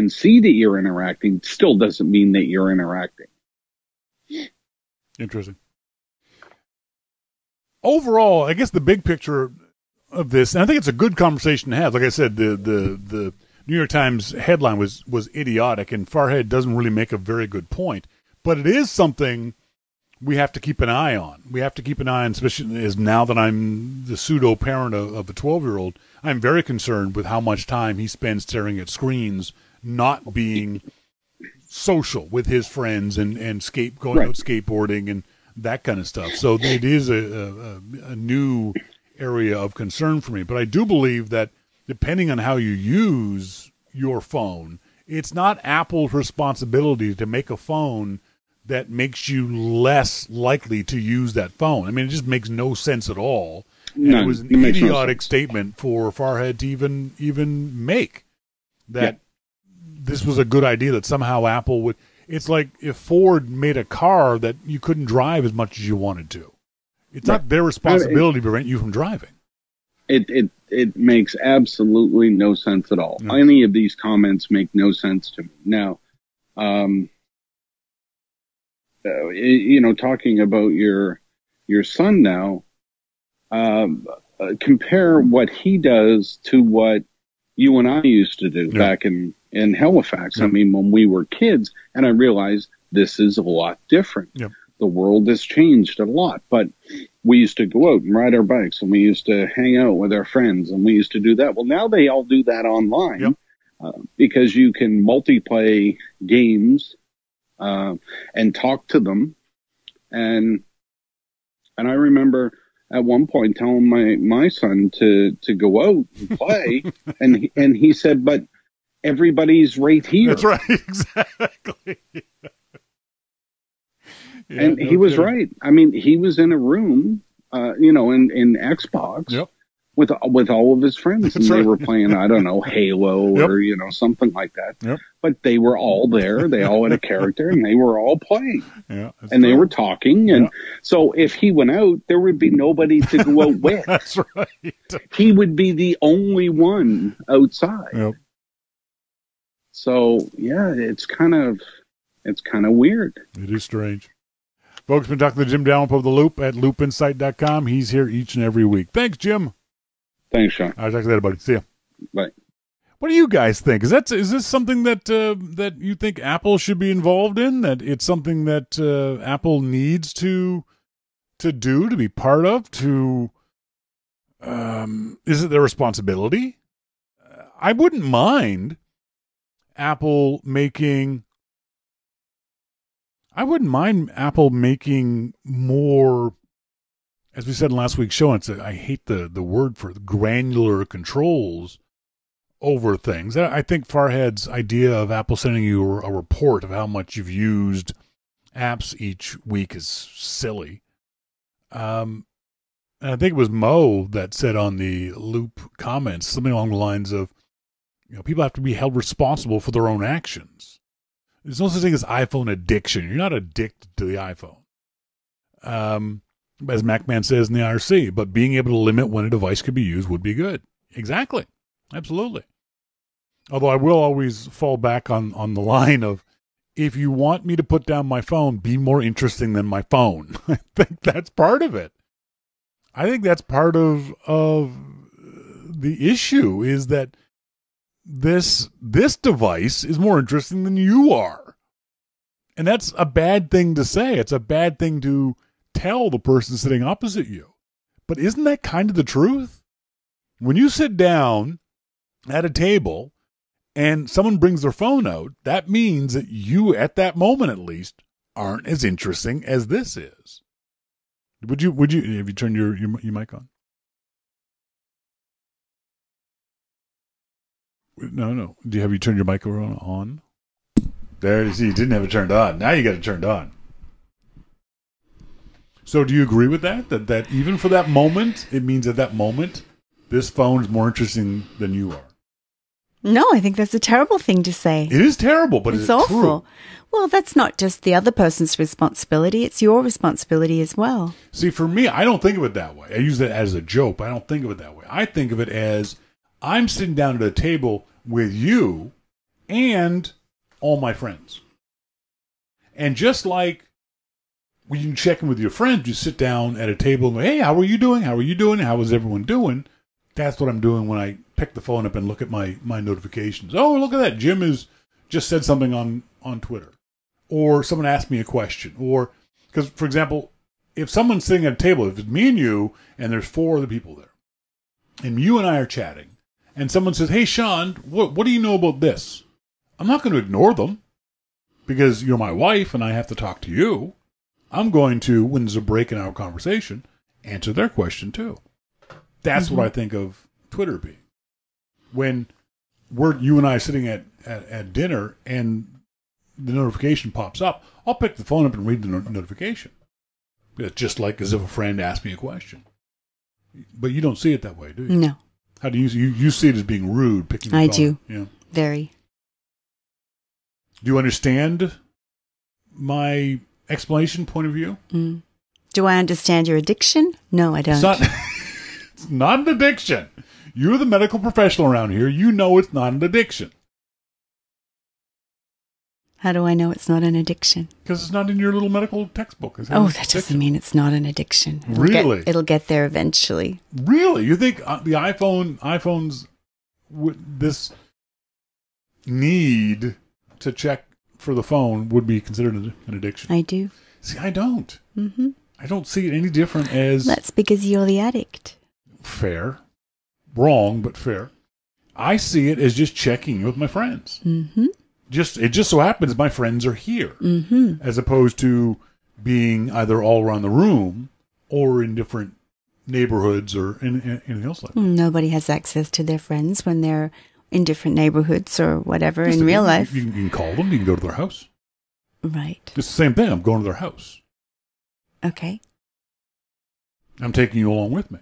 see that you're interacting, still doesn't mean that you're interacting. Interesting. Overall, I guess the big picture of this, and I think it's a good conversation to have. Like I said, the New York Times headline was idiotic, and Farhead doesn't really make a very good point. But it is something we have to keep an eye on. We have to keep an eye on, especially as now that I'm the pseudo parent of a 12-year-old. I'm very concerned with how much time he spends staring at screens, not being social with his friends and going out skateboarding and that kind of stuff. So it is a new area of concern for me. But I do believe that depending on how you use your phone, it's not Apple's responsibility to make a phone that makes you less likely to use that phone. I mean, it just makes no sense at all. And it was an idiotic statement for Farhead to even make that this was a good idea, that somehow Apple would. It's like if Ford made a car that you couldn't drive as much as you wanted to. It's not their responsibility to prevent you from driving. It makes absolutely no sense at all. No. Any of these comments make no sense to me. Now, talking about your son now, compare what he does to what you and I used to do back in Halifax. I mean, when we were kids, and I realized this is a lot different. The world has changed a lot, but we used to go out and ride our bikes, and we used to hang out with our friends, and we used to do that. Well, now they all do that online because you can multiplayer games and talk to them. And I remember at one point telling my son to go out and play, and he said, "But everybody's right here." That's right, exactly. And he was right. I mean, he was in a room, in Xbox with all of his friends, and they were playing, I don't know, Halo or something like that. But they were all there. They all had a character, and they were all playing. And they were talking. And so if he went out, there would be nobody to go out with. That's right. He would be the only one outside. So it's kind of weird. It is strange. Folks, been talking to Jim Dalrymple of The Loop at loopinsight.com. He's here each and every week. Thanks, Jim. Thanks, Sean. I'll talk to you later, buddy. See ya. Bye. What do you guys think? Is this something that that you think Apple should be involved in? That it's something that Apple needs to do, to be part of? Is it their responsibility? I wouldn't mind Apple making more, as we said in last week's show, I hate the word for granular controls over things. I think Farhad's idea of Apple sending you a report of how much you've used apps each week is silly. And I think it was Mo that said on the Loop comments something along the lines of, people have to be held responsible for their own actions. There's no such thing as iPhone addiction. You're not addicted to the iPhone. As MacMan says in the IRC, but being able to limit when a device could be used would be good. Exactly. Absolutely. Although I will always fall back on the line of, if you want me to put down my phone, be more interesting than my phone. I think that's part of it. I think that's part of the issue, is that this device is more interesting than you are. And that's a bad thing to say. It's a bad thing to tell the person sitting opposite you. But isn't that kind of the truth? When you sit down at a table and someone brings their phone out, that means that you, at that moment at least, aren't as interesting as this is. Would you have you turned your mic on? No. Have you turned your microphone on? There you see, you didn't have it turned on. Now you got it turned on. So do you agree with that? That even for that moment, it means at that moment, this phone is more interesting than you are? No, I think that's a terrible thing to say. It is terrible, but it's awful. True? Well, that's not just the other person's responsibility. It's your responsibility as well. See, for me, I don't think of it that way. I use it as a joke, but I don't think of it that way. I think of it as, I'm sitting down at a table with you and all my friends. And just like when you check in with your friends, you sit down at a table and go, hey, how are you doing? How are you doing? How is everyone doing? That's what I'm doing when I pick the phone up and look at my notifications. Oh, look at that. Jim has just said something on Twitter. Or someone asked me a question. Or, because, for example, if someone's sitting at a table, if it's me and you, and there's 4 other people there, and you and I are chatting, and someone says, hey, Sean, what do you know about this? I'm not going to ignore them, because you're my wife and I have to talk to you. I'm going to, when there's a break in our conversation, answer their question too. That's what I think of Twitter being. When you and I are sitting at dinner and the notification pops up, I'll pick the phone up and read the notification. It's just like as if a friend asked me a question. But you don't see it that way, do you? No. How do you see it as being rude, picking the phone I up? do. Yeah. Very. Do you understand my explanation point of view? Mm. Do I understand your addiction? No, I don't. It's not an addiction. You're the medical professional around here. You know it's not an addiction. How do I know it's not an addiction? Because it's not in your little medical textbook. That doesn't mean it's not an addiction. Really? It'll get there eventually. Really? You think the iPhones, this need to check for the phone would be considered an addiction? I do. See, I don't. Mm-hmm. I don't see it any different as... That's because you're the addict. Fair. Wrong, but fair. I see it as just checking with my friends. Mm-hmm. It just so happens my friends are here, as opposed to being either all around the room or in different neighborhoods or anything else like that. Nobody has access to their friends when they're in different neighborhoods or whatever in real life. You can call them. You can go to their house. Right. It's the same thing. I'm going to their house. Okay. I'm taking you along with me.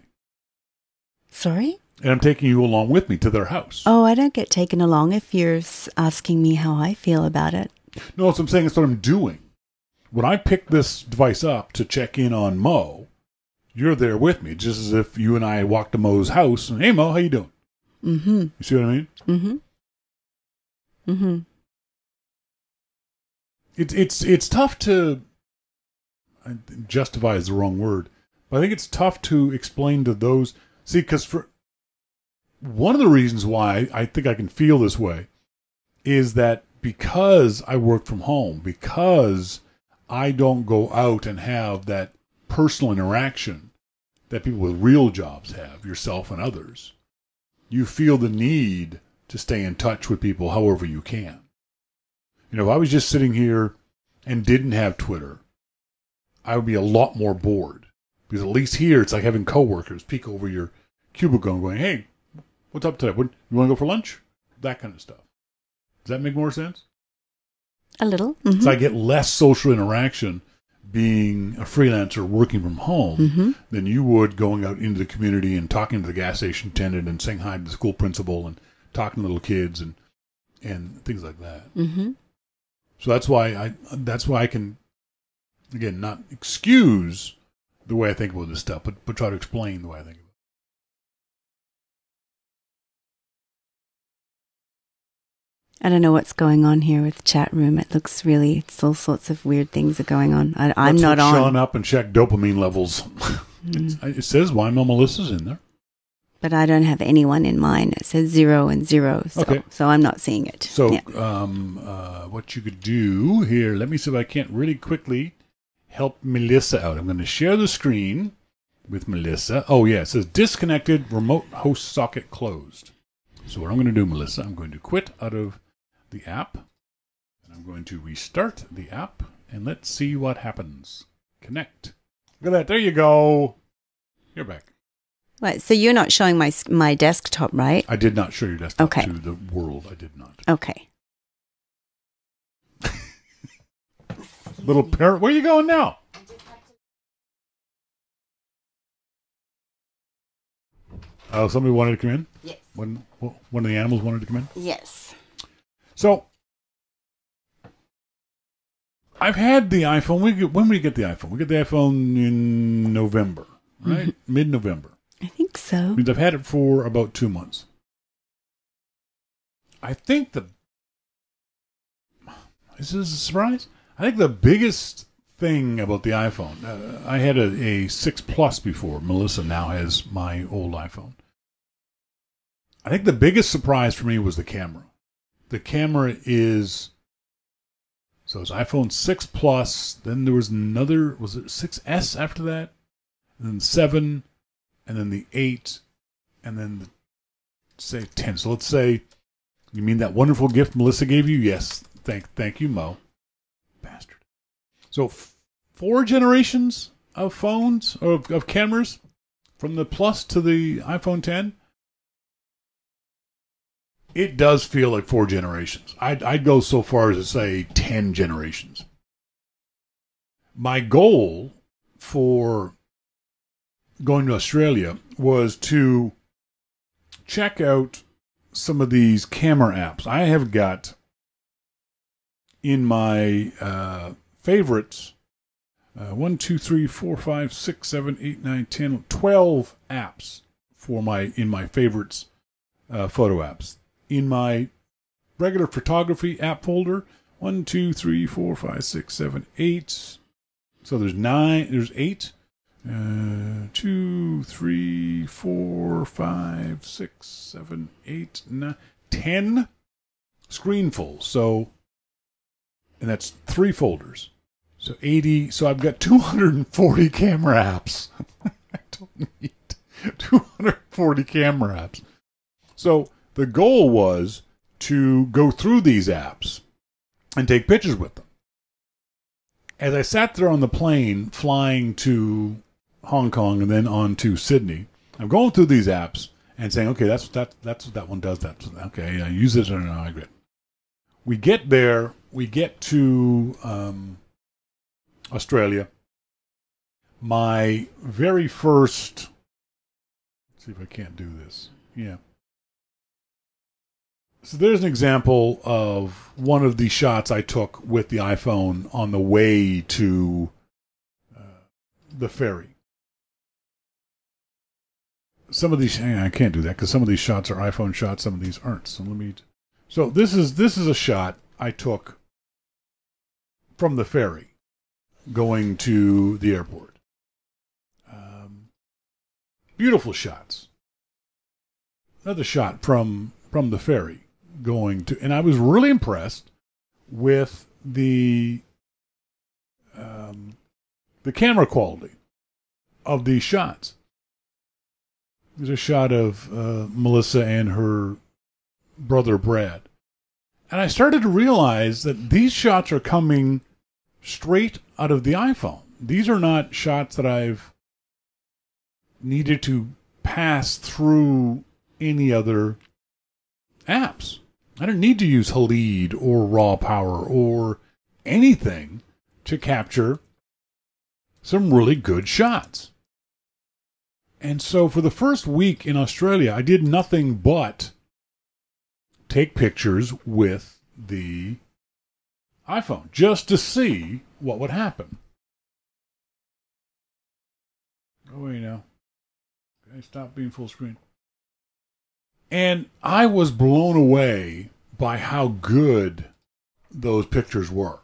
Sorry? And I'm taking you along with me to their house. Oh, I don't get taken along if you're asking me how I feel about it. No, that's what I'm saying. That's what I'm doing. When I pick this device up to check in on Mo, you're there with me, just as if you and I walked to Mo's house and, hey, Mo, how you doing? Mm-hmm. You see what I mean? Mm-hmm. Mm-hmm. It's tough to... justify is the wrong word, but I think it's tough to explain to those... See, because one of the reasons why I think I can feel this way is that because I work from home, because I don't go out and have that personal interaction that people with real jobs have, yourself and others, you feel the need to stay in touch with people however you can. You know, if I was just sitting here and didn't have Twitter, I would be a lot more bored. Because at least here, it's like having coworkers peek over your cubicle and going, hey, what's up today? You want to go for lunch? That kind of stuff. Does that make more sense? A little. Mm-hmm. So I get less social interaction being a freelancer working from home than you would going out into the community and talking to the gas station attendant and saying hi to the school principal and talking to little kids and things like that. Mm-hmm. So that's why I can, again, not excuse the way I think about this stuff, but try to explain the way I think about it. I don't know what's going on here with chat room. It looks really, it's all sorts of weird things are going on. I'm Let's not look on. Sean up and check dopamine levels. It says why Melissa's in there. But I don't have anyone in mine. It says 0 and 0. So I'm not seeing it. So what you could do here, let me see if I can't really quickly help Melissa out. I'm going to share the screen with Melissa. Oh, yeah, it says disconnected, remote host socket closed. So what I'm going to do, Melissa, I'm going to quit out of the app, and I'm going to restart the app, and let's see what happens. Connect. Look at that. There you go. You're back. Right, so you're not showing my desktop, right? I did not show your desktop to the world. I did not. Okay. Little parrot. Where are you going now? Oh, somebody wanted to come in? Yes. One of the animals wanted to come in? Yes. So, I've had the iPhone. When we get the iPhone? We get the iPhone in November, right? Mm-hmm. Mid-November. I think so. Means I've had it for about 2 months. I think is this a surprise? I think the biggest thing about the iPhone, I had a 6 Plus before. Melissa now has my old iPhone. I think the biggest surprise for me was the camera. The camera is, so it's iPhone 6 Plus, then there was another, was it 6S after that? And then 7, and then the 8, and then say 10. So let's say, you mean that wonderful gift Melissa gave you? Yes. Thank you, Mo. Bastard. So 4 generations of phones, or of cameras, from the Plus to the iPhone 10. It does feel like 4 generations. I'd go so far as to say 10 generations. My goal for going to Australia was to check out some of these camera apps. I have got in my favorites 1, 2, 3, 4, 5, 6, 7, 8, 9, 10, 12 apps in my favorites photo apps. In my regular photography app folder, 1, 2, 3, 4, 5, 6, 7, 8. So there's 8. 2, 3, 4, 5, 6, 7, 8, 9, 10 screenfuls. So, and that's 3 folders. So 80. So I've got 240 camera apps. I don't need 240 camera apps. So the goal was to go through these apps and take pictures with them. As I sat there on the plane flying to Hong Kong and then on to Sydney, I'm going through these apps and saying, okay, that's what that one does. That's okay. I use this or no, I agree. We get there. We get to Australia. My very first. Let's see if I can't do this. Yeah. So there's an example of one of the shots I took with the iPhone on the way to the ferry. Some of these, I can't do that because some of these shots are iPhone shots, some of these aren't. So this is a shot I took from the ferry going to the airport. Beautiful shots. another shot from the ferry going to, and I was really impressed with the camera quality of these shots. There's a shot of Melissa and her brother Brad. And I started to realize that these shots are coming straight out of the iPhone. These are not shots that I've needed to pass through any other apps. I don't need to use Halid or Raw Power or anything to capture some really good shots. And so for the first week in Australia, I did nothing but take pictures with the iPhone just to see what would happen. Oh, wait now. Okay, stop being full screen. And I was blown away by how good those pictures were.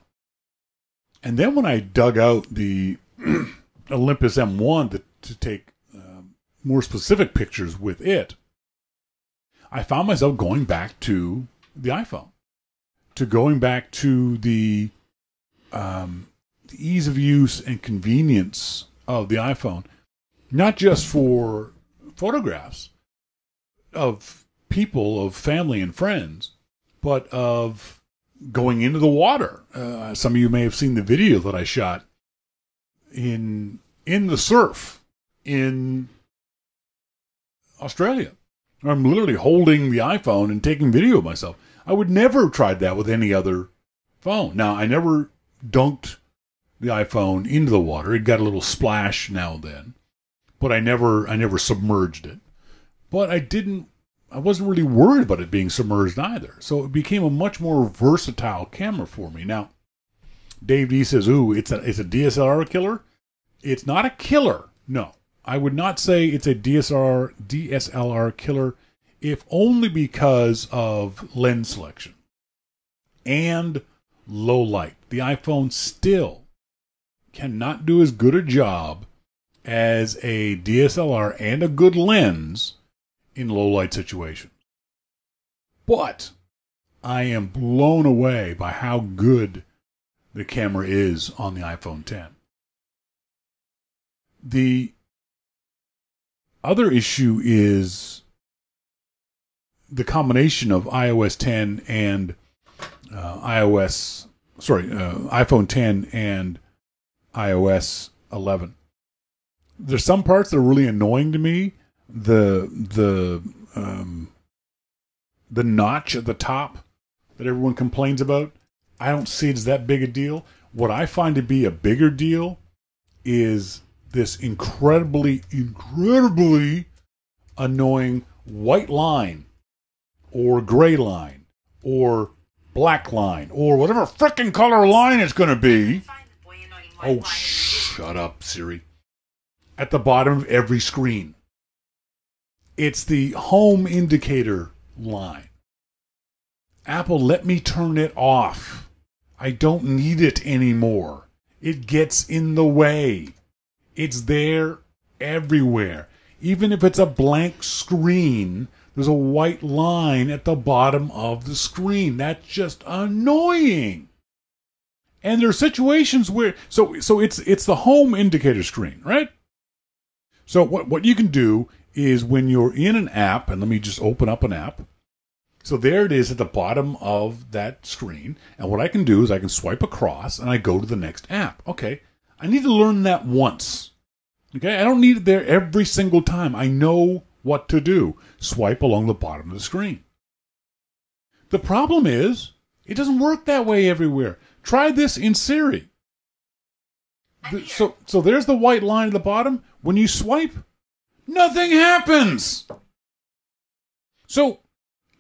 And then when I dug out the Olympus M1 to take more specific pictures with it, I found myself going back to the iPhone, to going back to the ease of use and convenience of the iPhone, not just for photographs of people, of family and friends, but of going into the water. Some of you may have seen the video that I shot in the surf in Australia. I'm literally holding the iPhone and taking video of myself. I would never have tried that with any other phone. Now, I never dunked the iPhone into the water. It got a little splash now and then, but I never submerged it. But I wasn't really worried about it being submerged either. So it became a much more versatile camera for me. Now, Dave D says, ooh, it's a DSLR killer. It's not a killer. No, I would not say it's a DSLR killer, if only because of lens selection and low light. The iPhone still cannot do as good a job as a DSLR and a good lens in low light situations. But I am blown away by how good the camera is on the iPhone 10. The other issue is the combination of iOS 10 and iPhone 10 and iOS 11. There's some parts that are really annoying to me. The notch at the top that everyone complains about, I don't see it as that big a deal. What I find to be a bigger deal is this incredibly annoying white line or gray line or black line or whatever frickin' color line it's going to be. Oh, shut up, Siri. At the bottom of every screen. It's the home indicator line. Apple, let me turn it off. I don't need it anymore. It gets in the way. It's there everywhere. Even if it's a blank screen, there's a white line at the bottom of the screen. That's just annoying. And there are situations where so it's the home indicator screen, right? So what you can do is when you're in an app, and let me just open up an app. So there it is at the bottom of that screen. And what I can do is I can swipe across and I go to the next app. Okay, I need to learn that once. Okay, I don't need it there every single time. I know what to do. Swipe along the bottom of the screen. The problem is, it doesn't work that way everywhere. Try this in Siri. So there's the white line at the bottom. When you swipe, nothing happens. So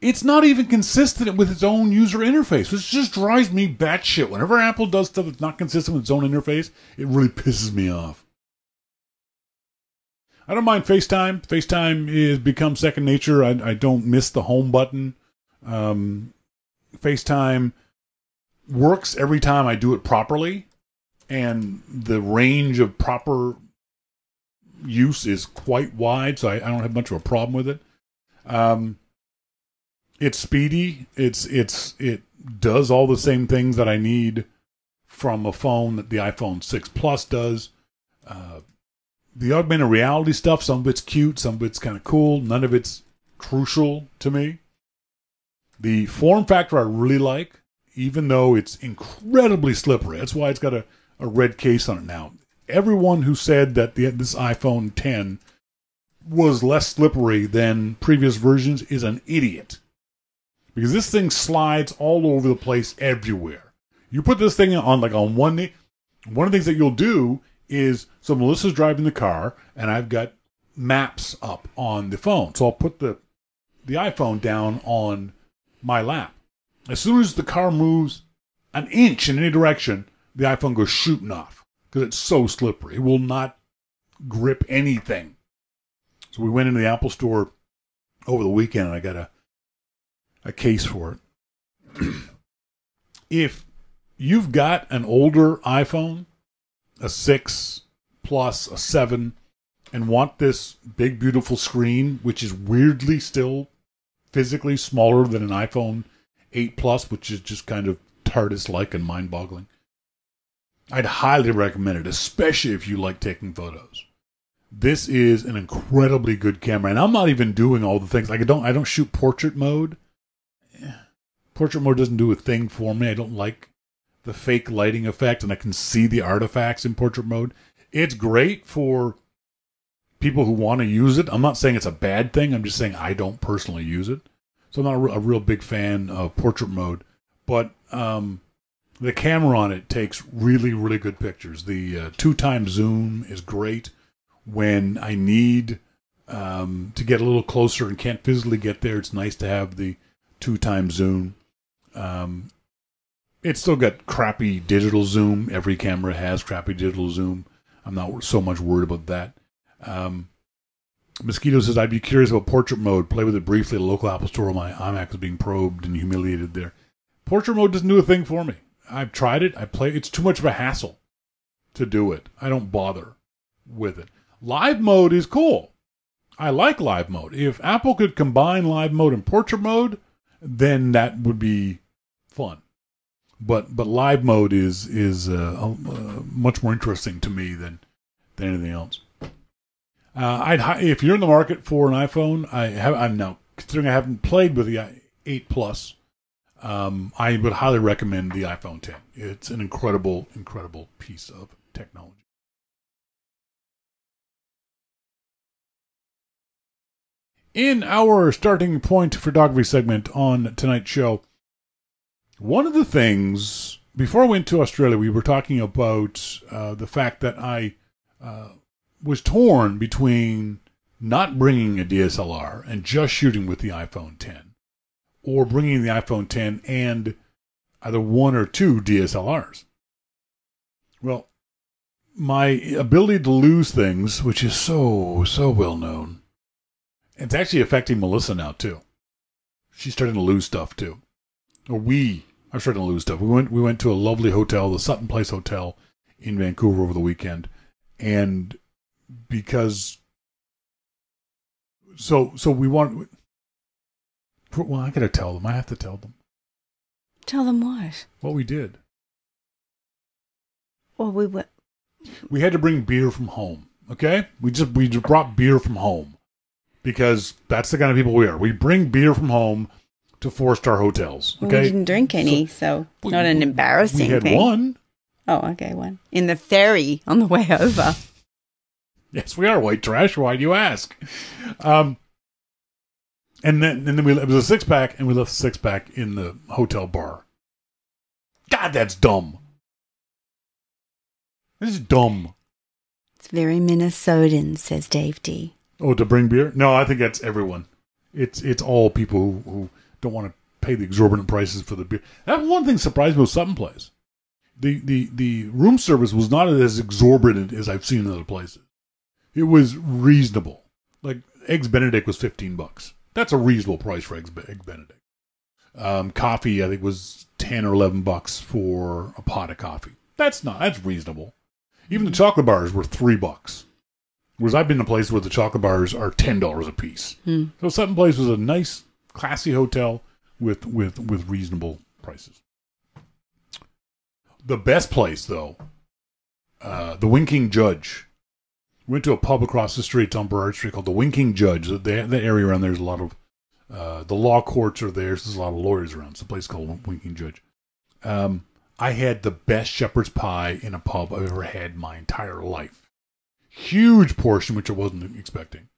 it's not even consistent with its own user interface, which just drives me batshit. Whenever Apple does stuff that's not consistent with its own interface, it really pisses me off. I don't mind FaceTime. FaceTime has become second nature. I don't miss the home button. FaceTime works every time I do it properly, and the range of proper use is quite wide, so I don't have much of a problem with it. It's speedy. It does all the same things that I need from a phone that the iPhone 6 Plus does. The augmented reality stuff, some of it's cute, some of it's kind of cool. None of it's crucial to me. The form factor I really like, even though it's incredibly slippery. That's why it's got a red case on it now. Everyone who said that this iPhone 10 was less slippery than previous versions is an idiot. Because this thing slides all over the place everywhere. You put this thing on one knee. One of the things that you'll do is, so Melissa's driving the car, and I've got maps up on the phone. So I'll put the iPhone down on my lap. As soon as the car moves an inch in any direction, the iPhone goes shooting off because it's so slippery. It will not grip anything. So we went into the Apple store over the weekend, and I got a case for it. If you've got an older iPhone, a 6 Plus, a 7, and want this big, beautiful screen, which is weirdly still physically smaller than an iPhone 8 Plus, which is just kind of TARDIS-like and mind-boggling, I'd highly recommend it, especially if you like taking photos. This is an incredibly good camera, and I'm not even doing all the things. Like I don't shoot portrait mode. Portrait mode doesn't do a thing for me. I don't like the fake lighting effect, and I can see the artifacts in portrait mode. It's great for people who want to use it. I'm not saying it's a bad thing. I'm just saying I don't personally use it. So I'm not a real big fan of portrait mode. But the camera on it takes really, really good pictures. The 2x zoom is great when I need to get a little closer and can't physically get there. It's nice to have the 2x zoom. It's still got crappy digital zoom. Every camera has crappy digital zoom. I'm not so much worried about that. Mosquito says, I'd be curious about portrait mode. Play with it briefly at a local Apple store. My iMac is being probed and humiliated there. Portrait mode doesn't do a thing for me. I've tried it. It's too much of a hassle to do it. I don't bother with it. Live mode is cool. I like live mode. If Apple could combine live mode and portrait mode, then that would be fun. But live mode is much more interesting to me than anything else. If you're in the market for an iPhone, I'm now considering I haven't played with the 8 Plus. I would highly recommend the iPhone 10. It's an incredible, incredible piece of technology. In our starting point photography segment on tonight's show, one of the things, before I went to Australia, we were talking about the fact that I was torn between not bringing a DSLR and just shooting with the iPhone 10, or bringing the iPhone 10 and either one or two DSLRs. Well, my ability to lose things, which is so well known, it's actually affecting Melissa now too. She's starting to lose stuff too. Or we are starting to lose stuff. We went to a lovely hotel, the Sutton Place Hotel in Vancouver over the weekend, and because so we want. Well, I gotta tell them. I have to tell them. Tell them what? What we did. Well, we had to bring beer from home. Okay, we just brought beer from home because that's the kind of people we are. We bring beer from home to 4-star hotels. Okay, well, we didn't drink any, so not an embarrassing thing. We had one. Oh, okay, one in the ferry on the way over. Yes, we are white trash. Why do you ask? And then it was a 6-pack, and we left the 6-pack in the hotel bar. God, that's dumb. This is dumb. It's very Minnesotan, says Dave D. Oh, to bring beer? No, I think that's everyone. It's all people who don't want to pay the exorbitant prices for the beer. That one thing surprised me with Sutton Place. The room service was not as exorbitant as I've seen in other places. It was reasonable. Like Eggs Benedict was $15. That's a reasonable price for Eggs Benedict. Coffee, I think, was $10 or $11 for a pot of coffee. That's reasonable. Even the chocolate bars were $3. Whereas I've been to places where the chocolate bars are $10 a piece. So Sutton Place was a nice, classy hotel with reasonable prices. The best place, though, the Winking Judge. We went to a pub across the street on Burrard Street called the Winking Judge. The area around there is a lot of the law courts are there. So there's a lot of lawyers around. It's a place called Winking Judge. I had the best shepherd's pie in a pub I've ever had in my entire life. Huge portion, which I wasn't expecting.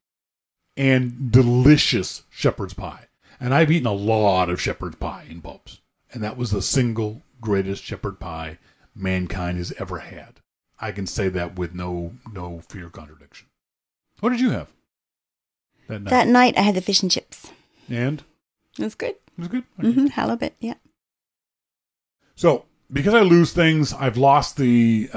And delicious shepherd's pie. And I've eaten a lot of shepherd's pie in pubs. And that was the single greatest shepherd pie mankind has ever had. I can say that with no fear of contradiction. What did you have that night? That night I had the fish and chips. And? It was good. It was good? Okay. Halibut, yeah. So, because I lose things, I've lost the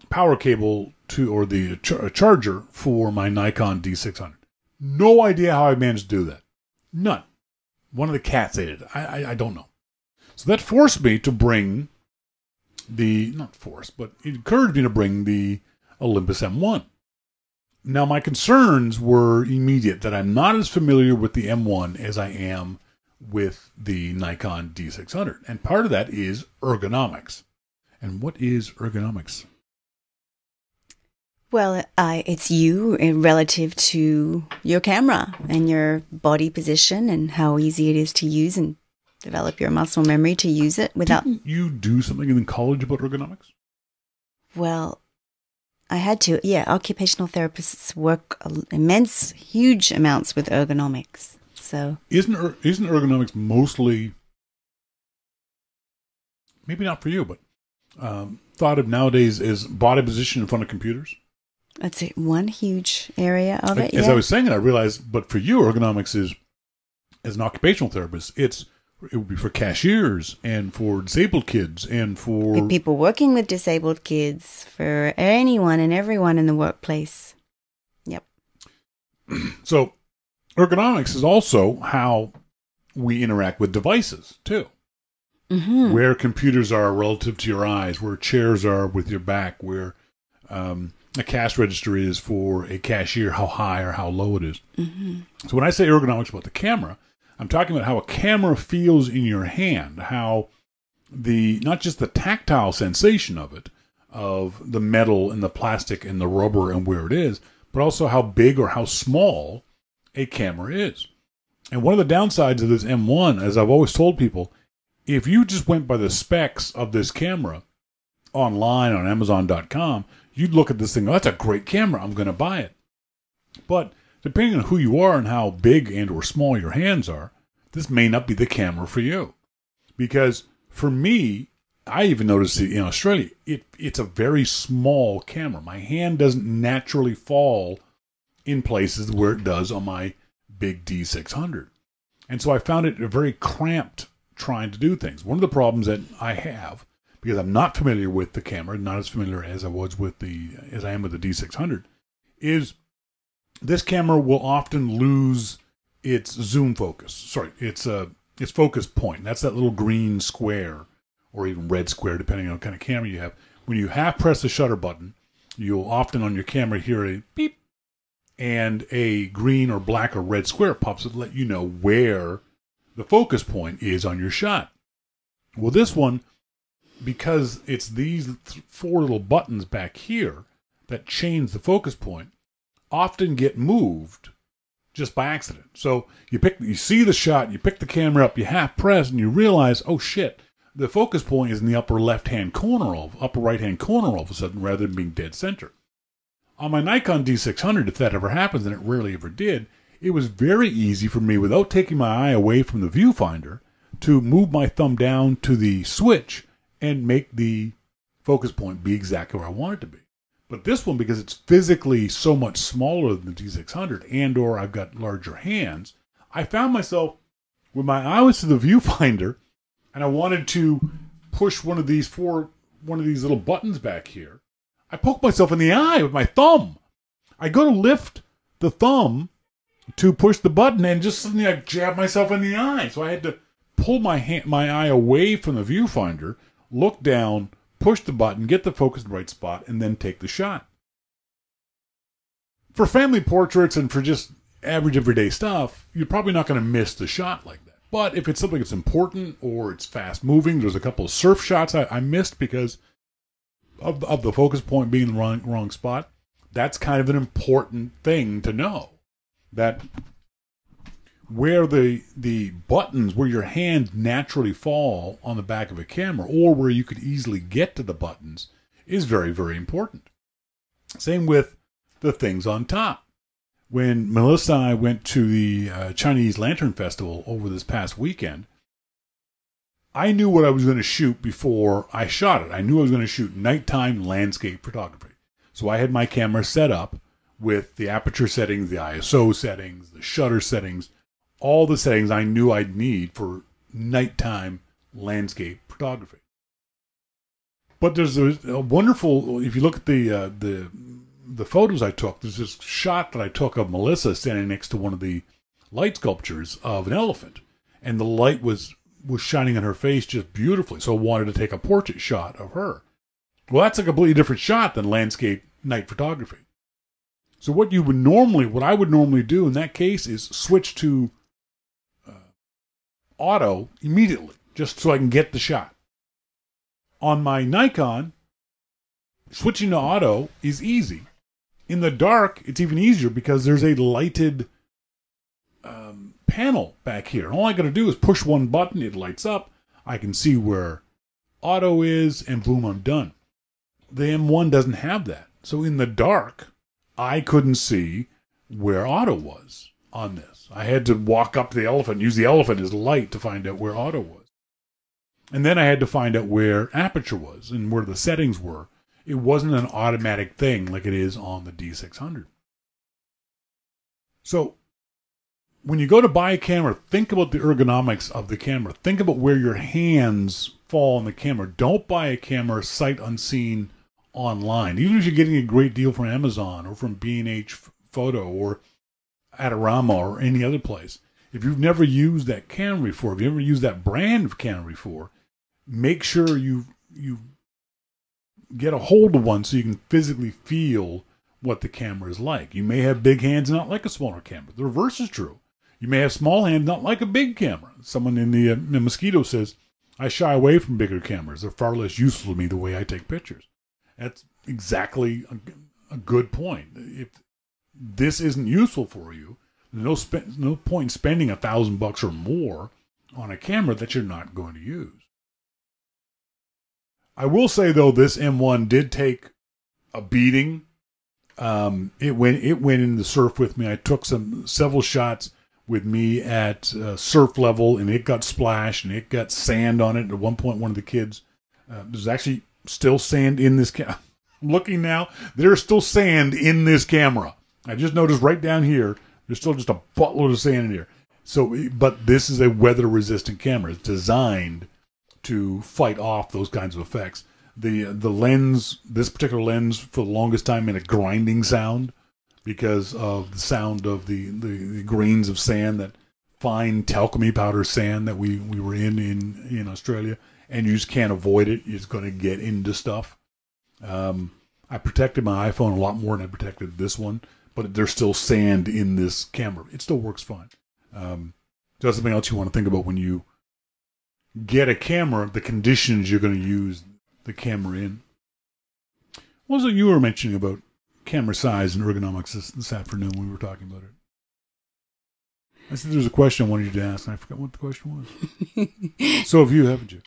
power cable or the charger for my Nikon D600. No idea how I managed to do that. None. One of the cats ate it. I don't know. So that forced me to bring not forced, but it encouraged me to bring the Olympus M1. Now, my concerns were immediate, that I'm not as familiar with the M1 as I am with the Nikon D600. And part of that is ergonomics. And what is ergonomics? Well, it's you relative to your camera and your body position and how easy it is to use and develop your muscle memory to use it without... Didn't you do something in college about ergonomics? Well, I had to. Yeah, occupational therapists work huge amounts with ergonomics. So isn't ergonomics mostly, maybe not for you, but thought of nowadays as body position in front of computers? That's one huge area of it. As I was saying it, I realized, but for you, ergonomics is, as an occupational therapist, it would be for cashiers and for disabled kids and for people working with disabled kids, for anyone and everyone in the workplace. Yep. So ergonomics is also how we interact with devices, too. Mm-hmm. Where computers are relative to your eyes, where chairs are with your back, where a cash register is for a cashier, how high or how low it is. Mm-hmm. So when I say ergonomics about the camera, I'm talking about how a camera feels in your hand, how not just the tactile sensation of it, of the metal and the plastic and the rubber and where it is, but also how big or how small a camera is. And one of the downsides of this M1, as I've always told people, if you just went by the specs of this camera online on Amazon.com, you'd look at this thing, oh, that's a great camera, I'm going to buy it. But depending on who you are and how big and or small your hands are, this may not be the camera for you. Because for me, I even noticed it in Australia, it's a very small camera. My hand doesn't naturally fall in places where it does on my big D600. And so I found it very cramped trying to do things. One of the problems that I have, because I'm not familiar with the camera, not as familiar as I am with the D600, is this camera will often lose its zoom focus. Sorry, its focus point. That's that little green square or even red square, depending on what kind of camera you have. When you half press the shutter button, you'll often on your camera hear a beep, and a green or black or red square pops up to let you know where the focus point is on your shot. Well, this one, because it's these four little buttons back here that change the focus point, often get moved just by accident. So you see the shot, you pick the camera up, you half press, and you realize, oh shit, the focus point is in the upper left-hand corner, upper right-hand corner all of a sudden, rather than being dead center. On my Nikon D600, if that ever happens, and it rarely ever did, it was very easy for me, without taking my eye away from the viewfinder, to move my thumb down to the switch and make the focus point be exactly where I want it to be. But this one, because it's physically so much smaller than the D600 and or I've got larger hands, I found myself, when my eye was to the viewfinder and I wanted to push one of these little buttons back here, I poked myself in the eye with my thumb. I go to lift the thumb to push the button and just suddenly I jab myself in the eye. So I had to pull my eye away from the viewfinder, look down, push the button, get the focus in the right spot, and then take the shot. For family portraits and for just average everyday stuff, you're probably not going to miss the shot like that. But if it's something that's important or it's fast moving, there's a couple of surf shots I missed because of the focus point being in the wrong spot. That's kind of an important thing to know. That where the buttons, where your hands naturally fall on the back of a camera, or where you could easily get to the buttons, is very, very important. Same with the things on top. When Melissa and I went to the Chinese Lantern Festival over this past weekend, I knew what I was going to shoot before I shot it. I knew I was going to shoot nighttime landscape photography. So I had my camera set up with the aperture settings, the ISO settings, the shutter settings, all the settings I knew I'd need for nighttime landscape photography. But there's a wonderful, if you look at the photos I took, there's this shot that I took of Melissa standing next to one of the light sculptures of an elephant. And the light was shining on her face just beautifully. So I wanted to take a portrait shot of her. Well, that's a completely different shot than landscape night photography. So what I would normally do in that case is switch to auto immediately, just so I can get the shot. On my Nikon, switching to auto is easy. In the dark, it's even easier because there's a lighted panel back here. And all I got to do is push one button, it lights up. I can see where auto is, and boom, I'm done. The M1 doesn't have that. So in the dark, I couldn't see where auto was on this. I had to walk up to the elephant, use the elephant as light to find out where auto was. And then I had to find out where aperture was and where the settings were. It wasn't an automatic thing like it is on the D600. So when you go to buy a camera, think about the ergonomics of the camera. Think about where your hands fall on the camera. Don't buy a camera sight unseen online. Even if you're getting a great deal from Amazon or from B&H Photo or Adorama or any other place. If you've never used that camera before, if you've never used that brand of camera before, make sure you get a hold of one so you can physically feel what the camera is like. You may have big hands and not like a smaller camera. The reverse is true. You may have small hands, not like a big camera. Someone in the Mosquito says, I shy away from bigger cameras. They're far less useful to me the way I take pictures. That's exactly a good point. If this isn't useful for you, there's no point in spending $1,000 or more on a camera that you're not going to use. I will say, though, this M1 did take a beating. It went in the surf with me. I took several shots with me at surf level, and it got splashed, and it got sand on it. At one point, one of the kids, there's actually still sand in this camera. I'm looking now. There's still sand in this camera. I just noticed right down here, there's still just a buttload of sand in here. So, but this is a weather-resistant camera. It's designed to fight off those kinds of effects. The lens, this particular lens, for the longest time made a grinding sound because of the sound of the grains of sand, that fine talcum powder sand that we were in Australia, and you just can't avoid it. It's going to get into stuff. I protected my iPhone a lot more than I protected this one, but there's still sand in this camera. It still works fine. So that's something else you want to think about when you get a camera, the conditions you're going to use the camera in. What was it you were mentioning about camera size and ergonomics this afternoon when we were talking about it? I said there was a question I wanted you to ask, and I forgot what the question was. So have you, haven't you?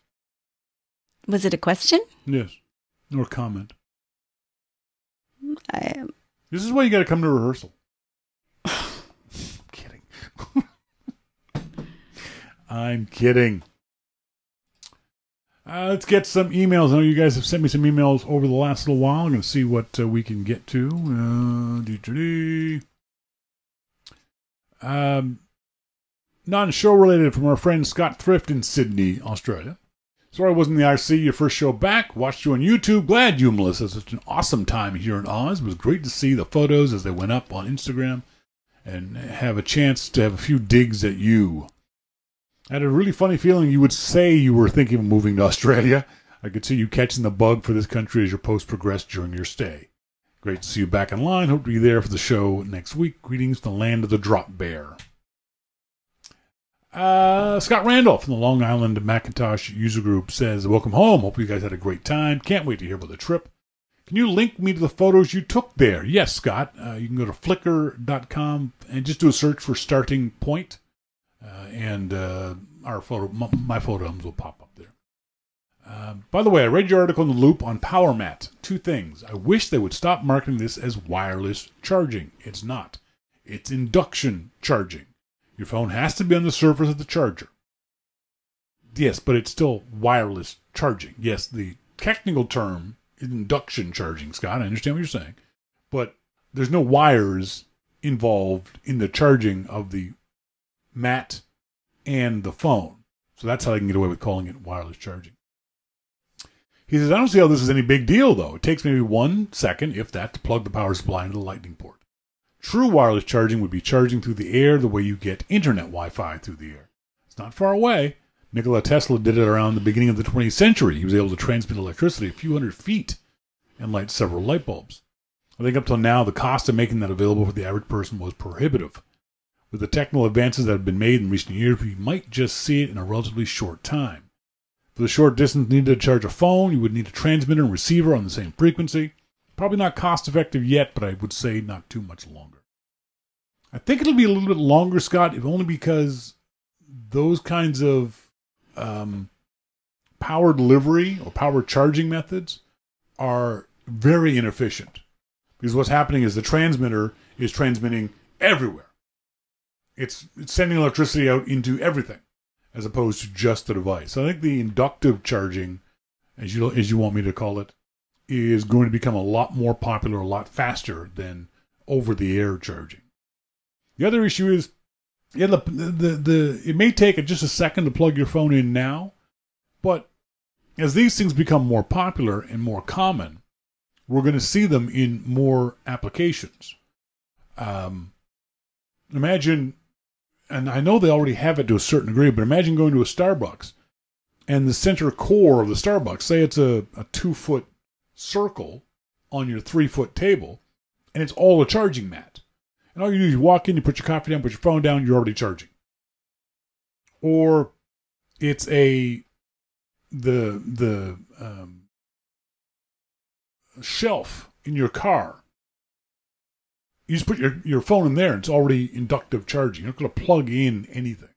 Was it a question? Yes. Or comment. This is why you got to come to rehearsal. I'm kidding. I'm kidding. Let's get some emails. I know you guys have sent me some emails over the last little while. I'm going to see what we can get to. Non-show related from our friend Scott Thrift in Sydney, Australia. Sorry I wasn't in the RC, your first show back. Watched you on YouTube. Glad you, Melissa, had such an awesome time here in Oz. It was great to see the photos as they went up on Instagram and have a chance to have a few digs at you. I had a really funny feeling you would say you were thinking of moving to Australia. I could see you catching the bug for this country as your post progressed during your stay. Great to see you back in line. Hope to be there for the show next week. Greetings from the land of the drop bear. Scott Randolph from the Long Island Macintosh user group says, welcome home. Hope you guys had a great time. Can't wait to hear about the trip. Can you link me to the photos you took there? Yes, Scott. You can go to flickr.com and just do a search for Starting Point. And my photos will pop up there. By the way, I read your article in the Loop on PowerMat. 2 things. I wish they would stop marketing this as wireless charging. It's not. It's induction charging. Your phone has to be on the surface of the charger. Yes, but it's still wireless charging. Yes, the technical term is induction charging, Scott. I understand what you're saying. But there's no wires involved in the charging of the mat and the phone. So that's how they can get away with calling it wireless charging. He says, I don't see how this is any big deal, though. It takes maybe 1 second, if that, to plug the power supply into the lightning port. True wireless charging would be charging through the air the way you get internet Wi-Fi through the air. It's not far away. Nikola Tesla did it around the beginning of the 20th century. He was able to transmit electricity a few hundred feet and light several light bulbs. I think up till now, the cost of making that available for the average person was prohibitive. With the technical advances that have been made in recent years, we might just see it in a relatively short time. For the short distance needed to charge a phone, you would need a transmitter and receiver on the same frequency. Probably not cost-effective yet, but I would say not too much longer. I think it'll be a little bit longer, Scott, if only because those kinds of power delivery or power charging methods are very inefficient. Because what's happening is the transmitter is transmitting everywhere. It's sending electricity out into everything, as opposed to just the device. So I think the inductive charging, as you want me to call it, is going to become a lot more popular, a lot faster than over-the-air charging. The other issue is, it may take just a second to plug your phone in now, but as these things become more popular and more common, we're going to see them in more applications. Imagine, and I know they already have it to a certain degree, but imagine going to a Starbucks and the center core of the Starbucks, say it's a 2-foot circle on your 3-foot table, and it's all a charging mat. And all you do is you walk in, you put your coffee down, put your phone down, you're already charging. Or it's the shelf in your car. You just put your phone in there, and it's already inductive charging. You're not going to plug in anything.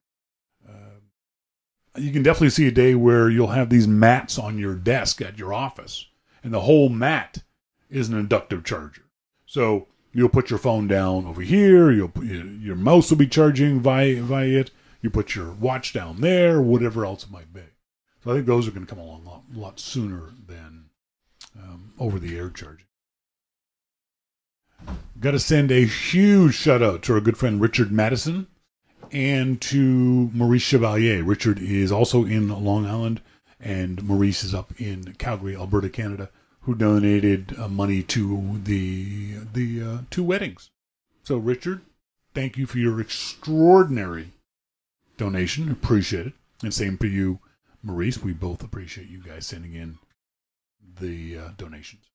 You can definitely see a day where you'll have these mats on your desk at your office, and the whole mat is an inductive charger. So you'll put your phone down over here. Your mouse will be charging via it. You put your watch down there, whatever else it might be. So I think those are going to come along a lot sooner than over-the-air charging. Got to send a huge shout-out to our good friend Richard Madison and to Maurice Chevalier. Richard is also in Long Island, and Maurice is up in Calgary, Alberta, Canada, who donated money to the 2 weddings. So, Richard, thank you for your extraordinary donation. Appreciate it. And same for you, Maurice. We both appreciate you guys sending in the donations.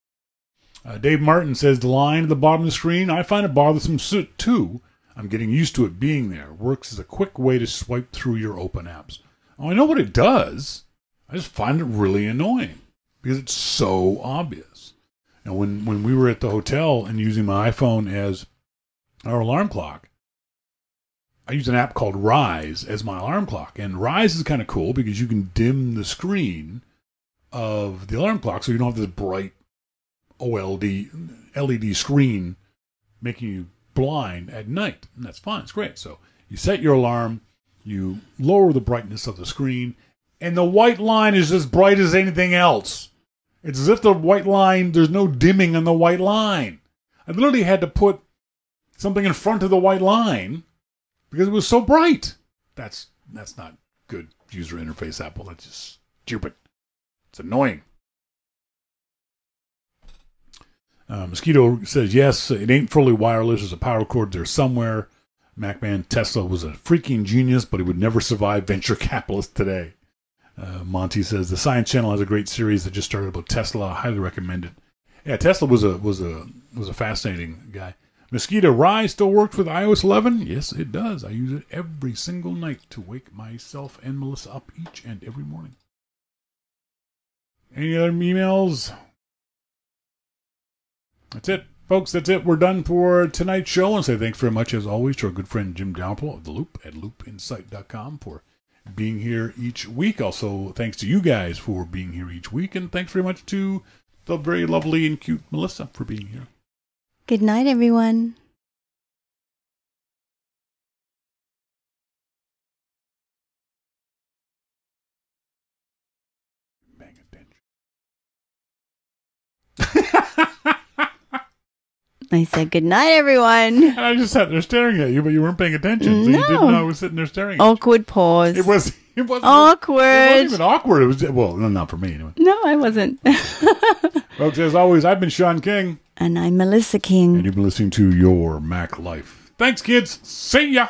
Dave Martin says, the line at the bottom of the screen, I find it bothersome too. I'm getting used to it being there. Works as a quick way to swipe through your open apps. Oh, I know what it does. I just find it really annoying because it's so obvious. And when we were at the hotel and using my iPhone as our alarm clock, I use an app called Rise as my alarm clock. And Rise is kind of cool because you can dim the screen of the alarm clock so you don't have this bright LED screen making you blind at night. And that's fine. It's great. So you set your alarm, you lower the brightness of the screen, and the white line is as bright as anything else. It's as if the white line, there's no dimming on the white line. I literally had to put something in front of the white line because it was so bright. That's not good user interface, Apple. That's just stupid. It's annoying. Mosquito says, yes, it ain't fully wireless. There's a power cord there somewhere. MacMan Tesla was a freaking genius, but he would never survive venture capitalists today. Monty says, the Science Channel has a great series that just started about Tesla. I highly recommend it. Yeah, Tesla was a fascinating guy. Mosquito Rye still works with iOS 11? Yes, it does. I use it every single night to wake myself and Melissa up each and every morning. Any other emails? That's it, folks. That's it. We're done for tonight's show. And say thanks very much, as always, to our good friend Jim Dalrymple of The Loop at loopinsight.com for being here each week. Also, thanks to you guys for being here each week. And thanks very much to the very lovely and cute Melissa for being here. Good night, everyone. Paying attention. I said good night, everyone. And I just sat there staring at you, but you weren't paying attention. So No. you didn't know I was sitting there staring at Awkward pause. you. It wasn't Awkward. It wasn't even awkward. It was, well, not for me anyway. No, I wasn't. Folks, as always, I've been Sean King. And I'm Melissa King. And you've been listening to Your Mac Life. Thanks, kids. See ya.